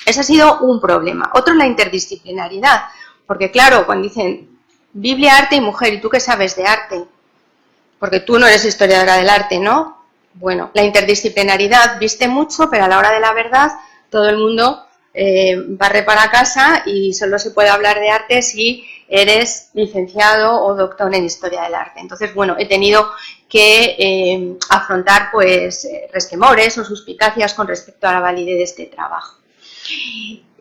Ese ha sido un problema. Otro es la interdisciplinaridad, porque claro, cuando dicen Biblia, arte y mujer, ¿y tú qué sabes de arte? Porque tú no eres historiadora del arte, ¿no? Bueno, la interdisciplinaridad viste mucho, pero a la hora de la verdad todo el mundo barre para casa y solo se puede hablar de arte si eres licenciado o doctor en historia del arte. Entonces, bueno, he tenido que afrontar pues resquemores o suspicacias con respecto a la validez de este trabajo.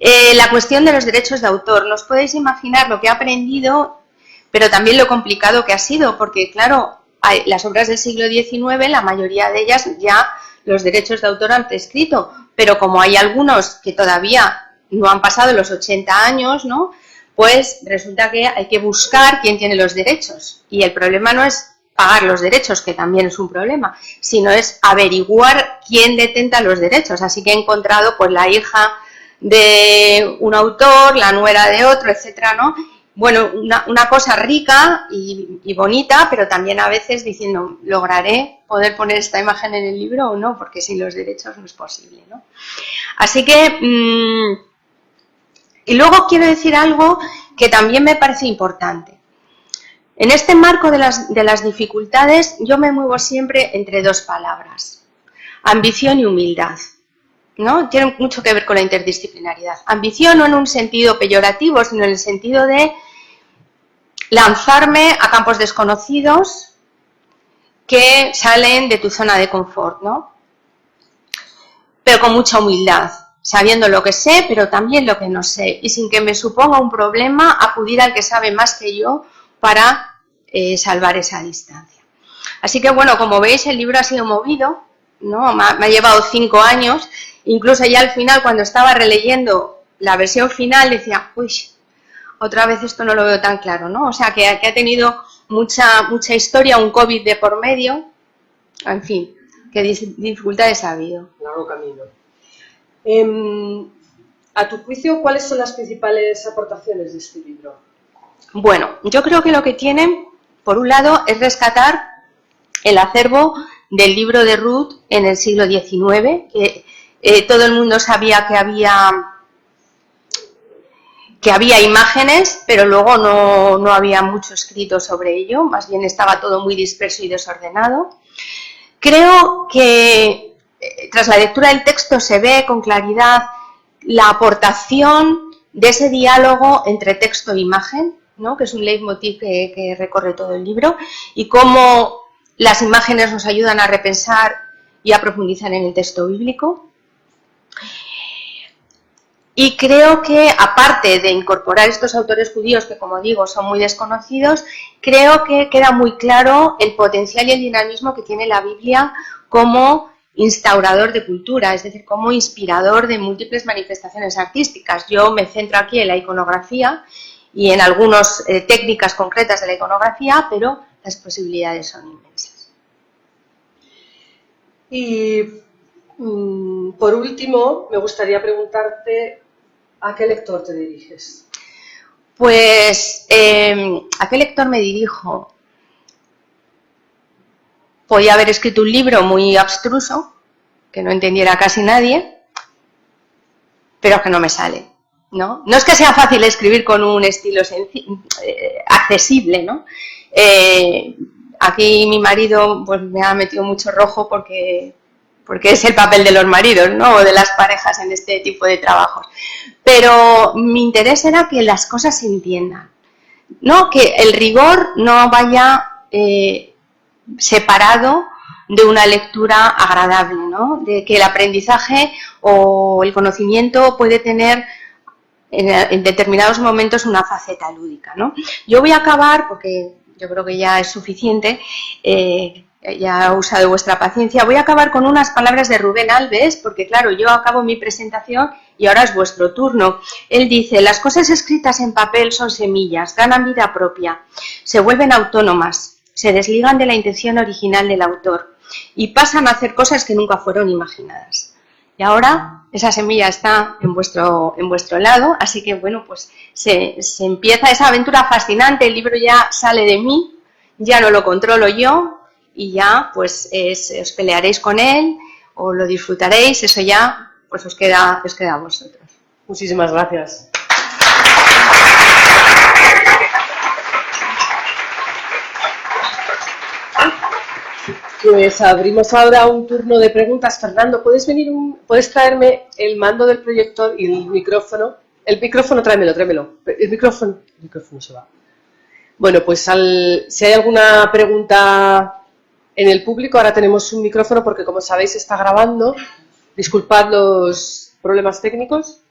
La cuestión de los derechos de autor. No os podéis imaginar lo que he aprendido, pero también lo complicado que ha sido, porque claro, las obras del siglo XIX, la mayoría de ellas ya los derechos de autor han prescrito, pero como hay algunos que todavía no han pasado los 80 años, ¿no? Pues resulta que hay que buscar quién tiene los derechos. Y el problema no es pagar los derechos, que también es un problema, sino es averiguar quién detenta los derechos. Así que he encontrado pues la hija de un autor, la nuera de otro, etcétera, ¿no? Bueno, una cosa rica y bonita, pero también a veces diciendo, ¿lograré poder poner esta imagen en el libro o no? Porque sin los derechos no es posible, ¿no? Así que, y luego quiero decir algo que también me parece importante. En este marco de las dificultades, yo me muevo siempre entre dos palabras, ambición y humildad, ¿no? Tiene mucho que ver con la interdisciplinaridad. Ambición no en un sentido peyorativo, sino en el sentido de lanzarme a campos desconocidos que salen de tu zona de confort, ¿no? Pero con mucha humildad, sabiendo lo que sé, pero también lo que no sé, y sin que me suponga un problema acudir al que sabe más que yo para salvar esa distancia. Así que bueno, como veis, el libro ha sido movido, ¿no? Me ha llevado 5 años, incluso ya al final, cuando estaba releyendo la versión final, decía, uy, otra vez esto no lo veo tan claro, ¿no? O sea, que ha tenido mucha historia, un COVID de por medio, en fin, qué dificultades ha habido. Largo camino. A tu juicio, ¿cuáles son las principales aportaciones de este libro? Bueno, yo creo que lo que tiene, por un lado, es rescatar el acervo del libro de Ruth en el siglo XIX, que todo el mundo sabía que había imágenes, pero luego no había mucho escrito sobre ello, más bien estaba todo muy disperso y desordenado. Creo que tras la lectura del texto se ve con claridad la aportación de ese diálogo entre texto e imagen, ¿no? Que es un leitmotiv que recorre todo el libro, y cómo las imágenes nos ayudan a repensar y a profundizar en el texto bíblico. Y creo que, aparte de incorporar estos autores judíos, que como digo son muy desconocidos, creo que queda muy claro el potencial y el dinamismo que tiene la Biblia como instaurador de cultura, es decir, como inspirador de múltiples manifestaciones artísticas. Yo me centro aquí en la iconografía y en algunas técnicas concretas de la iconografía, pero las posibilidades son inmensas. Y por último, me gustaría preguntarte, ¿a qué lector te diriges? Pues, ¿a qué lector me dirijo? Podía haber escrito un libro muy abstruso, que no entendiera casi nadie, pero que no me sale, ¿no? No es que sea fácil escribir con un estilo accesible, ¿no? Aquí mi marido pues me ha metido mucho rojo porque es el papel de los maridos, ¿no? O de las parejas en este tipo de trabajos. Pero mi interés era que las cosas se entiendan, ¿no? Que el rigor no vaya separado de una lectura agradable, ¿no? De que el aprendizaje o el conocimiento puede tener en determinados momentos una faceta lúdica, ¿no? Yo voy a acabar, porque yo creo que ya es suficiente, ya he usado vuestra paciencia, voy a acabar con unas palabras de Rubén Alves, porque claro, yo acabo mi presentación y ahora es vuestro turno. Él dice: las cosas escritas en papel son semillas, ganan vida propia, se vuelven autónomas, se desligan de la intención original del autor y pasan a hacer cosas que nunca fueron imaginadas. Y ahora esa semilla está en vuestro lado, así que bueno, pues se empieza esa aventura fascinante, el libro ya sale de mí, ya no lo controlo yo y ya pues os pelearéis con él o lo disfrutaréis, eso ya pues os queda a vosotros. Muchísimas gracias. Pues abrimos ahora un turno de preguntas. Fernando, ¿puedes traerme el mando del proyector y el micrófono? El micrófono, tráemelo. El micrófono se va. Bueno, pues si hay alguna pregunta en el público, ahora tenemos un micrófono porque, como sabéis, está grabando. Disculpad los problemas técnicos.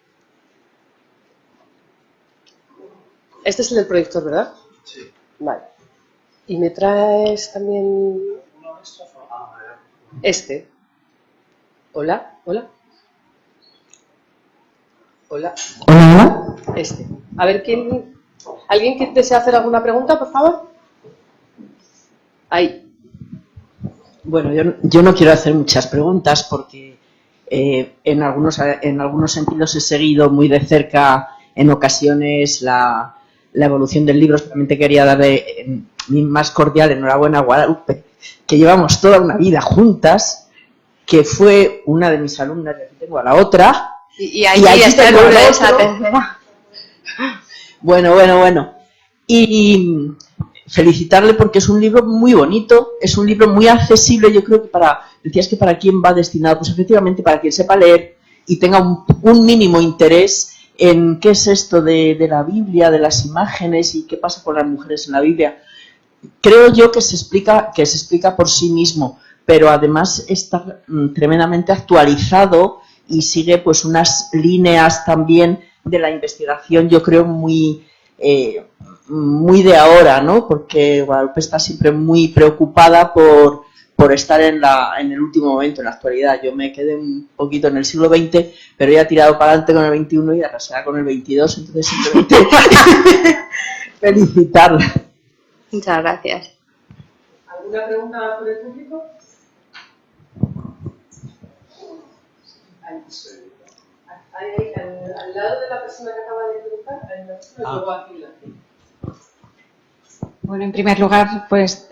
Este es el del proyector, ¿verdad? Sí. Vale. ¿Y me traes también este? Hola. Este. A ver, ¿alguien que desea hacer alguna pregunta, por favor? Ahí. Bueno, yo no quiero hacer muchas preguntas porque en algunos sentidos he seguido muy de cerca en ocasiones la evolución del libro. Solamente quería darle mi más cordial enhorabuena a Guadalupe, que llevamos toda una vida juntas, que fue una de mis alumnas, y aquí tengo a la otra. Y ahí está el nombre de esa tercera. Bueno. Y felicitarle porque es un libro muy bonito, es un libro muy accesible. Yo creo que decías que para quién va destinado, pues efectivamente para quien sepa leer y tenga un mínimo interés en qué es esto de la Biblia, de las imágenes y qué pasa con las mujeres en la Biblia. Creo yo que se explica por sí mismo, pero además está tremendamente actualizado y sigue pues unas líneas también de la investigación, yo creo muy de ahora, ¿no? Porque Guadalupe está siempre muy preocupada por estar en el último momento, en la actualidad. Yo me quedé un poquito en el siglo XX, pero ya he tirado para adelante con el XXI y arrasará con el XXII, entonces simplemente felicitarla. Muchas gracias. ¿Alguna pregunta por el público? Ahí, al lado de la persona que acaba de preguntar, Bueno, en primer lugar, pues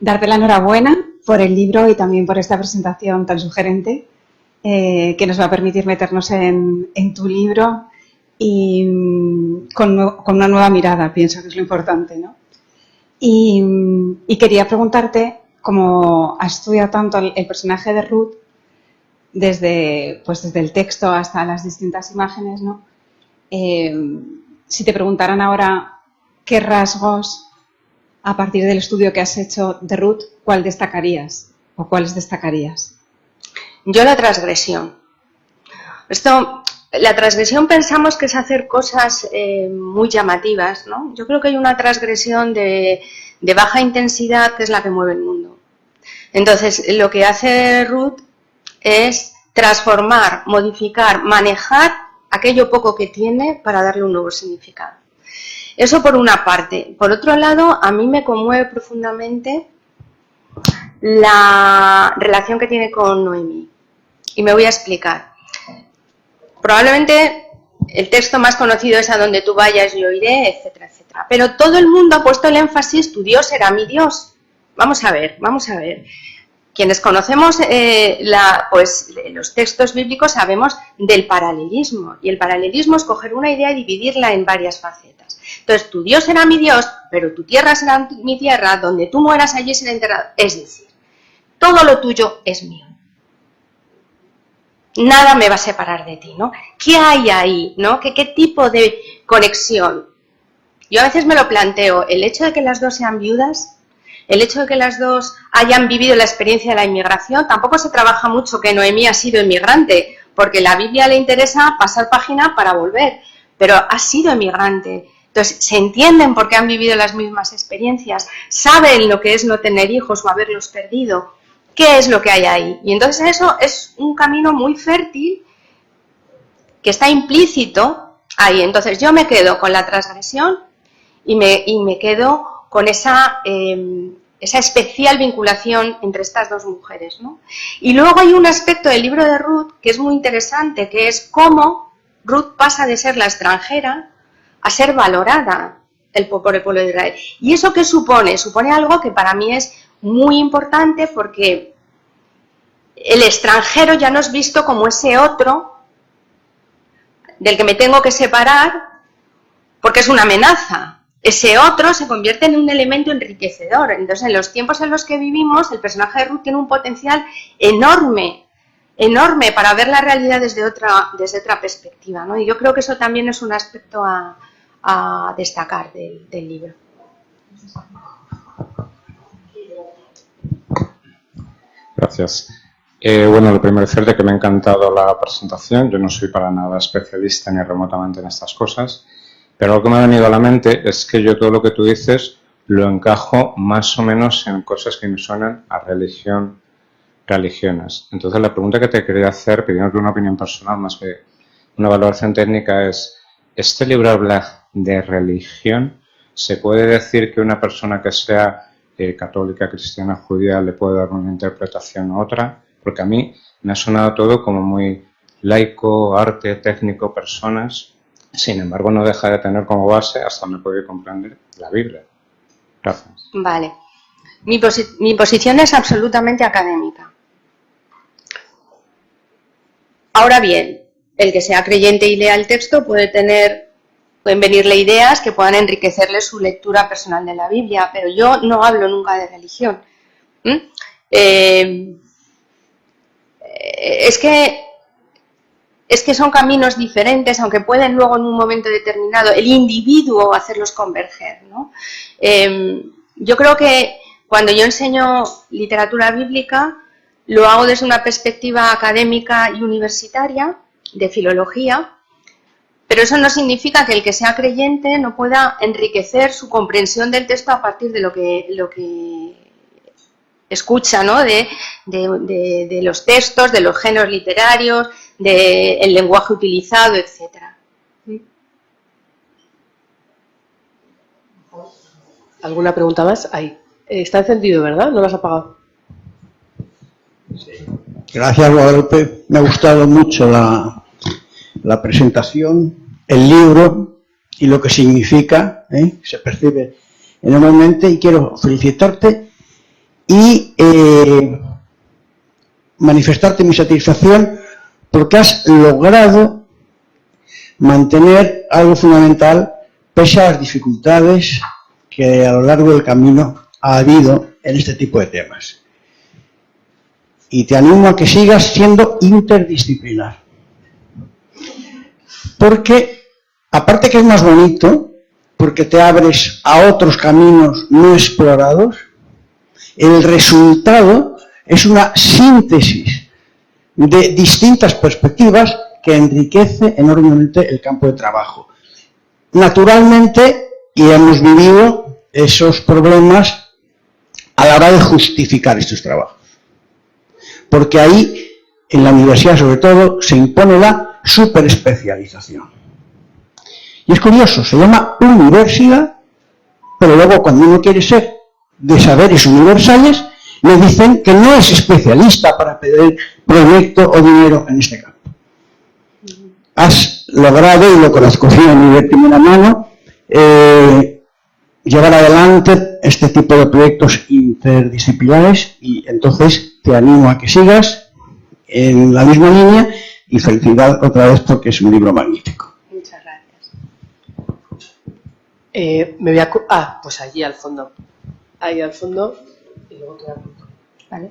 darte la enhorabuena por el libro y también por esta presentación tan sugerente que nos va a permitir meternos en tu libro y con una nueva mirada, pienso que es lo importante, ¿no? Y quería preguntarte, como has estudiado tanto el personaje de Ruth, desde el texto hasta las distintas imágenes, ¿no? Si te preguntaran ahora qué rasgos, a partir del estudio que has hecho de Ruth, ¿cuál destacarías o cuáles destacarías? Yo la transgresión. La transgresión pensamos que es hacer cosas muy llamativas, ¿no? Yo creo que hay una transgresión de baja intensidad que es la que mueve el mundo. Entonces, lo que hace Ruth es transformar, modificar, manejar aquello poco que tiene para darle un nuevo significado. Eso por una parte. Por otro lado, a mí me conmueve profundamente la relación que tiene con Noemí. Y me voy a explicar. Probablemente el texto más conocido es "a donde tú vayas yo iré", etcétera, etcétera. Pero todo el mundo ha puesto el énfasis "tu Dios será mi Dios". Vamos a ver. Quienes conocemos los textos bíblicos sabemos del paralelismo, y el paralelismo es coger una idea y dividirla en varias facetas. Entonces, tu Dios será mi Dios, pero tu tierra será mi tierra, donde tú mueras allí será enterrado. Es decir, todo lo tuyo es mío. Nada me va a separar de ti, ¿no? ¿Qué hay ahí, no? ¿Qué tipo de conexión? Yo a veces me lo planteo, el hecho de que las dos sean viudas, el hecho de que las dos hayan vivido la experiencia de la inmigración, tampoco se trabaja mucho que Noemí ha sido inmigrante, porque la Biblia le interesa pasar página para volver, pero ha sido inmigrante. Entonces, se entienden por qué han vivido las mismas experiencias, saben lo que es no tener hijos o haberlos perdido, qué es lo que hay ahí. Y entonces eso es un camino muy fértil que está implícito ahí. Entonces yo me quedo con la transgresión y me quedo con esa especial vinculación entre estas dos mujeres, ¿no? Y luego hay un aspecto del libro de Ruth que es muy interesante, que es cómo Ruth pasa de ser la extranjera a ser valorada por el pueblo de Israel. ¿Y eso qué supone? Supone algo que para mí es muy importante, porque el extranjero ya no es visto como ese otro del que me tengo que separar porque es una amenaza. Ese otro se convierte en un elemento enriquecedor. Entonces, en los tiempos en los que vivimos, el personaje de Ruth tiene un potencial enorme para ver la realidad desde otra perspectiva, ¿no? Y yo creo que eso también es un aspecto a destacar del libro. Gracias. Bueno, lo primero es cierto que me ha encantado la presentación. Yo no soy para nada especialista ni remotamente en estas cosas, pero lo que me ha venido a la mente es que yo todo lo que tú dices lo encajo más o menos en cosas que me suenan a religiones. Entonces, la pregunta que te quería hacer, pidiéndote una opinión personal más que una valoración técnica, es: ¿este libro habla de religión? ¿Se puede decir que una persona que sea católica, cristiana, judía, le puede dar una interpretación a otra? Porque a mí me ha sonado todo como muy laico, arte, técnico, personas. Sin embargo, no deja de tener como base hasta donde puede comprender la Biblia. Gracias. Vale. Mi posición es absolutamente académica. Ahora bien, el que sea creyente y lea el texto pueden venirle ideas que puedan enriquecerle su lectura personal de la Biblia, pero yo no hablo nunca de religión. Es que son caminos diferentes, aunque pueden luego en un momento determinado el individuo hacerlos converger, ¿no? Yo creo que cuando yo enseño literatura bíblica lo hago desde una perspectiva académica y universitaria, de filología, pero eso no significa que el que sea creyente no pueda enriquecer su comprensión del texto a partir de lo que escucha, ¿no? De los textos, de los géneros literarios, del lenguaje utilizado, etcétera. ¿Alguna pregunta más? Ahí. Está encendido, ¿verdad? ¿No lo has apagado? Sí. Gracias, Guadalupe. Me ha gustado mucho la presentación, el libro y lo que significa, se percibe enormemente, y quiero felicitarte y manifestarte mi satisfacción porque has logrado mantener algo fundamental pese a las dificultades que a lo largo del camino ha habido en este tipo de temas. Y te animo a que sigas siendo interdisciplinar. Porque, aparte que es más bonito, porque te abres a otros caminos no explorados, el resultado es una síntesis de distintas perspectivas que enriquece enormemente el campo de trabajo. Naturalmente, y hemos vivido esos problemas a la hora de justificar estos trabajos. Porque ahí, en la universidad sobre todo, se impone la superespecialización. Y es curioso, se llama universidad, pero luego cuando uno quiere ser de saberes universales, le dicen que no es especialista para pedir proyecto o dinero en este campo. Has logrado, y lo conozco bien y de primera mano, llevar adelante este tipo de proyectos interdisciplinares, y entonces te animo a que sigas en la misma línea, y felicidad otra vez porque es un libro magnífico. Muchas gracias. Me voy a... pues allí al fondo. Ahí al fondo y luego te apunto. ¿Vale?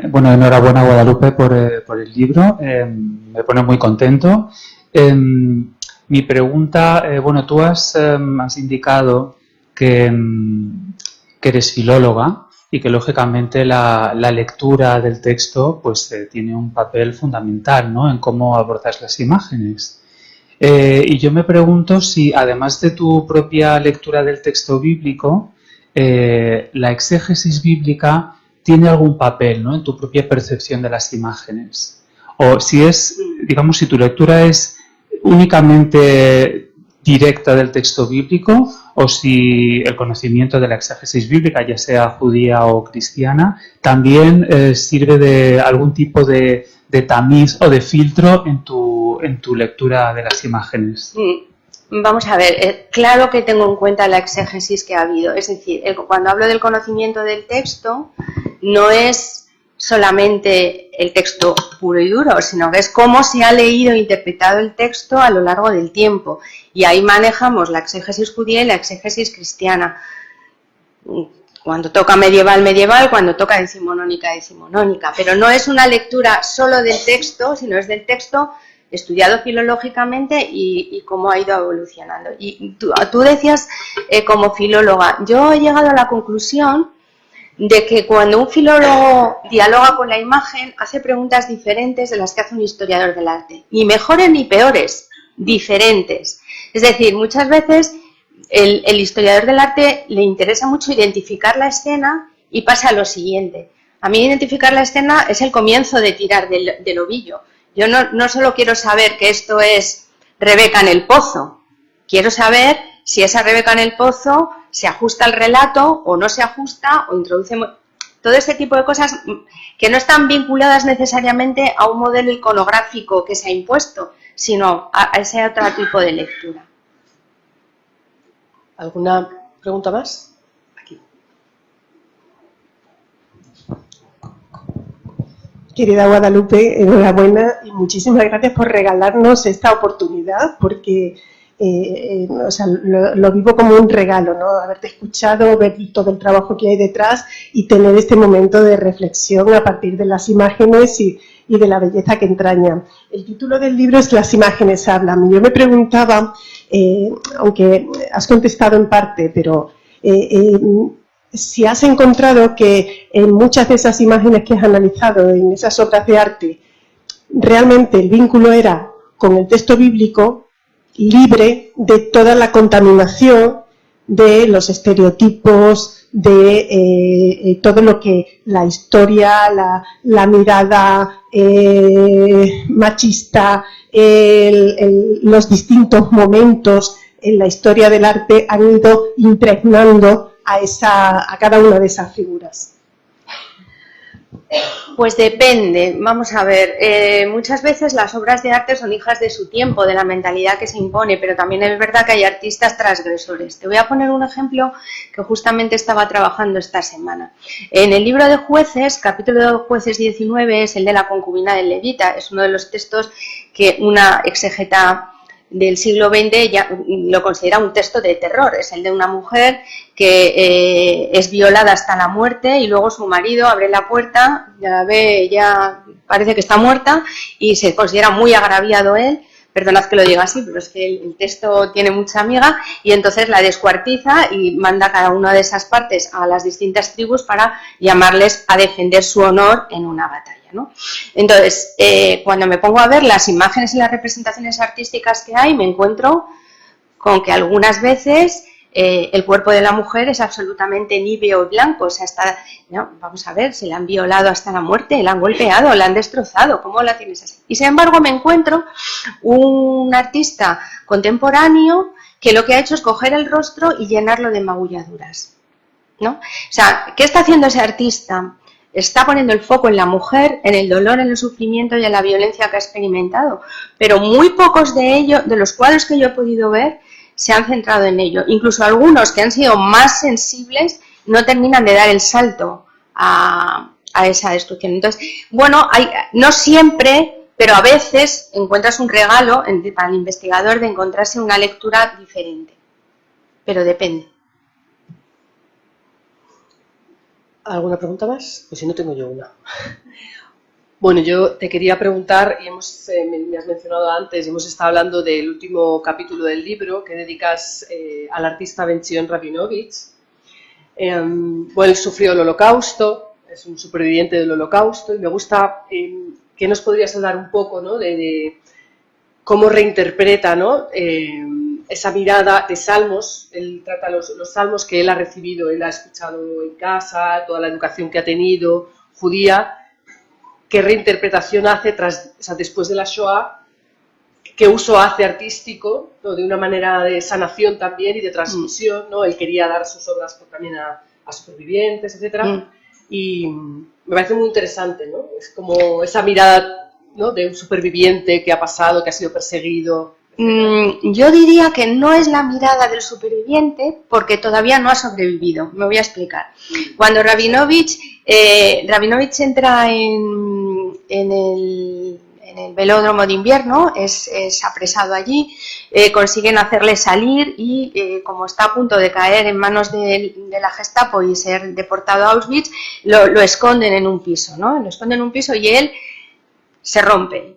Bueno, enhorabuena Guadalupe por el libro, me pone muy contento. Mi pregunta, bueno, tú has indicado que eres filóloga y que lógicamente la lectura del texto pues tiene un papel fundamental, ¿no?, en cómo abordas las imágenes. Y yo me pregunto si, además de tu propia lectura del texto bíblico, la exégesis bíblica tiene algún papel, ¿no?, en tu propia percepción de las imágenes. O si es, digamos, si tu lectura es únicamente directa del texto bíblico, o si el conocimiento de la exégesis bíblica, ya sea judía o cristiana, también sirve de algún tipo de tamiz o de filtro en tu lectura de las imágenes. Vamos a ver, claro que tengo en cuenta la exégesis que ha habido. Es decir, cuando hablo del conocimiento del texto, no es solamente el texto puro y duro, sino que es cómo se ha leído e interpretado el texto a lo largo del tiempo. Y ahí manejamos la exégesis judía y la exégesis cristiana. Cuando toca medieval, medieval, cuando toca decimonónica, decimonónica. Pero no es una lectura solo del texto, sino es del texto estudiado filológicamente y cómo ha ido evolucionando. Y tú decías como filóloga, yo he llegado a la conclusión de que cuando un filólogo dialoga con la imagen, hace preguntas diferentes de las que hace un historiador del arte. Ni mejores ni peores, diferentes. Es decir, muchas veces el historiador del arte le interesa mucho identificar la escena y pasa a lo siguiente. A mí identificar la escena es el comienzo de tirar del ovillo. Yo no solo quiero saber que esto es Rebeca en el pozo, quiero saber si esa Rebeca en el pozo se ajusta al relato o no se ajusta o introduce todo este tipo de cosas que no están vinculadas necesariamente a un modelo iconográfico que se ha impuesto, sino a ese otro tipo de lectura. ¿Alguna pregunta más? Aquí. Querida Guadalupe, enhorabuena y muchísimas gracias por regalarnos esta oportunidad, porque o sea, lo vivo como un regalo, ¿no? Haberte escuchado, ver todo el trabajo que hay detrás y tener este momento de reflexión a partir de las imágenes y de la belleza que entrañan. El título del libro es Las imágenes hablan. Yo me preguntaba, aunque has contestado en parte, pero si has encontrado que en muchas de esas imágenes que has analizado, en esas obras de arte, realmente el vínculo era con el texto bíblico, libre de toda la contaminación de los estereotipos, de todo lo que la historia, la mirada machista, los distintos momentos en la historia del arte han ido impregnando a cada una de esas figuras. Pues depende, vamos a ver, muchas veces las obras de arte son hijas de su tiempo, de la mentalidad que se impone, pero también es verdad que hay artistas transgresores. Te voy a poner un ejemplo que justamente estaba trabajando esta semana. En el libro de Jueces, capítulo de Jueces 19, es el de la concubina del levita, es uno de los textos que una exégeta del siglo XX ya lo considera un texto de terror. Es el de una mujer que es violada hasta la muerte y luego su marido abre la puerta, ya la ve, ya parece que está muerta y se considera muy agraviado él. Perdonad que lo diga así, pero es que el texto tiene mucha amiga, y entonces la descuartiza y manda cada una de esas partes a las distintas tribus para llamarles a defender su honor en una batalla, ¿no? Entonces, cuando me pongo a ver las imágenes y las representaciones artísticas que hay, me encuentro con que algunas veces el cuerpo de la mujer es absolutamente níveo y blanco, o sea, no, vamos a ver, se la han violado hasta la muerte, la han golpeado, la han destrozado, ¿cómo la tienes así? Y sin embargo me encuentro un artista contemporáneo que lo que ha hecho es coger el rostro y llenarlo de magulladuras, ¿no? O sea, ¿qué está haciendo ese artista? está poniendo el foco en la mujer, en el dolor, en el sufrimiento y en la violencia que ha experimentado. Pero muy pocos de ellos, de los cuadros que yo he podido ver, se han centrado en ello. Incluso algunos que han sido más sensibles no terminan de dar el salto a esa destrucción. Entonces, bueno, no siempre, pero a veces encuentras un regalo para el investigador de encontrarse una lectura diferente. Pero depende. ¿Alguna pregunta más? Pues si no, tengo yo una. Bueno, yo te quería preguntar, y me has mencionado antes, hemos estado hablando del último capítulo del libro que dedicas al artista Benzion Rabinovich. Bueno, él sufrió el Holocausto, es un superviviente del Holocausto, y me gusta que nos podrías hablar un poco, ¿no?, de cómo reinterpreta, ¿no?, esa mirada de salmos. Él trata los salmos que él ha recibido, él ha escuchado en casa, toda la educación que ha tenido judía. ¿Qué reinterpretación hace después de la Shoah? ¿Qué uso hace artístico, ¿no?, de una manera de sanación también y de transmisión, ¿no? Él quería dar sus obras también a supervivientes, etcétera. Y me parece muy interesante, ¿no? Es como esa mirada, ¿no?, de un superviviente que ha pasado, que ha sido perseguido. Yo diría que no es la mirada del superviviente porque todavía no ha sobrevivido. Me voy a explicar. Cuando Rabinovich entra en el velódromo de invierno, es apresado allí, consiguen hacerle salir y como está a punto de caer en manos de la Gestapo y ser deportado a Auschwitz, lo esconden en un piso, ¿no? Lo esconden en un piso y él se rompe,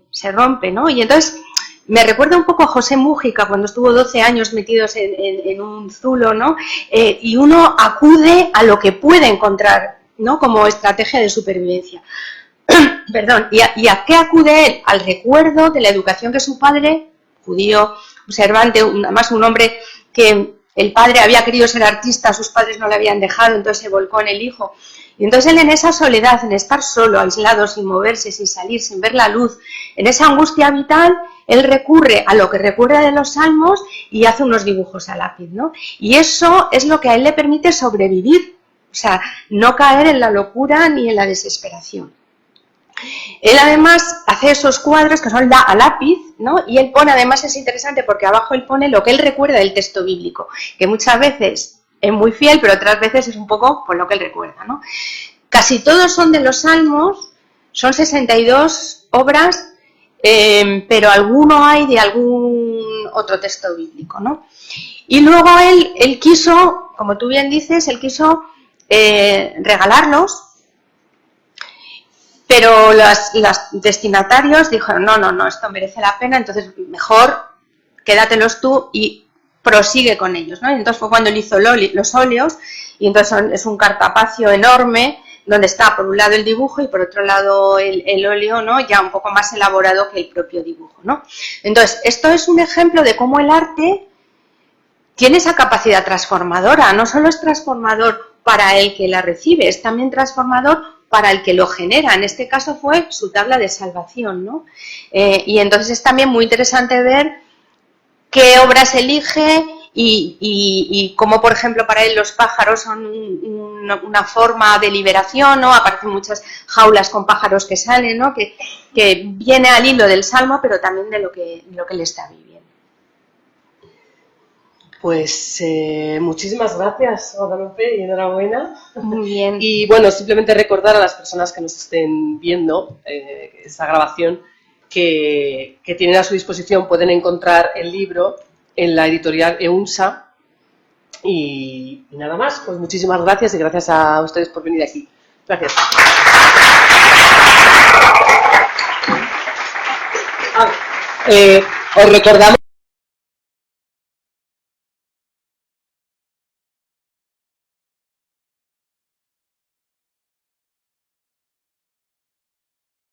¿no? Y entonces me recuerda un poco a José Mújica cuando estuvo 12 años metidos en un zulo, ¿no? Y uno acude a lo que puede encontrar, ¿no?, como estrategia de supervivencia. Perdón, ¿y a qué acude él? Al recuerdo de la educación que su padre, judío, observante, además un hombre que el padre había querido ser artista, sus padres no le habían dejado, entonces se volcó en el hijo. Y entonces él, en esa soledad, en estar solo, aislado, sin moverse, sin salir, sin ver la luz, en esa angustia vital, él recurre a lo que recuerda de los salmos y hace unos dibujos a lápiz, ¿no? Y eso es lo que a él le permite sobrevivir, o sea, no caer en la locura ni en la desesperación. Él además hace esos cuadros que son a lápiz, ¿no? Y él pone, además es interesante porque abajo él pone lo que él recuerda del texto bíblico, que muchas veces es muy fiel, pero otras veces es un poco por lo que él recuerda, ¿no? Casi todos son de los salmos, son 62 obras, pero alguno hay de algún otro texto bíblico, ¿no? Y luego él quiso, como tú bien dices, él quiso regalarlos, pero los destinatarios dijeron, no, esto merece la pena, entonces mejor quédatelos tú y prosigue con ellos, ¿no? Y entonces fue cuando él hizo los óleos, y entonces es un cartapacio enorme, donde está por un lado el dibujo y por otro lado el óleo, ¿no?, ya un poco más elaborado que el propio dibujo, ¿no? Entonces, esto es un ejemplo de cómo el arte tiene esa capacidad transformadora. No solo es transformador para el que la recibe, es también transformador para el que lo genera. En este caso fue su tabla de salvación, ¿no? Y entonces es también muy interesante ver qué obras elige y cómo, por ejemplo, para él los pájaros son una forma de liberación, ¿no? Aparecen muchas jaulas con pájaros que salen, ¿no?, que viene al hilo del salmo, pero también de lo que él está viviendo. Pues muchísimas gracias, Guadalupe, y enhorabuena. Muy bien. Y bueno, simplemente recordar a las personas que nos estén viendo esta grabación que tienen a su disposición, pueden encontrar el libro en la editorial EUNSA. Y nada más, pues muchísimas gracias y gracias a ustedes por venir aquí. Gracias. Os recordamos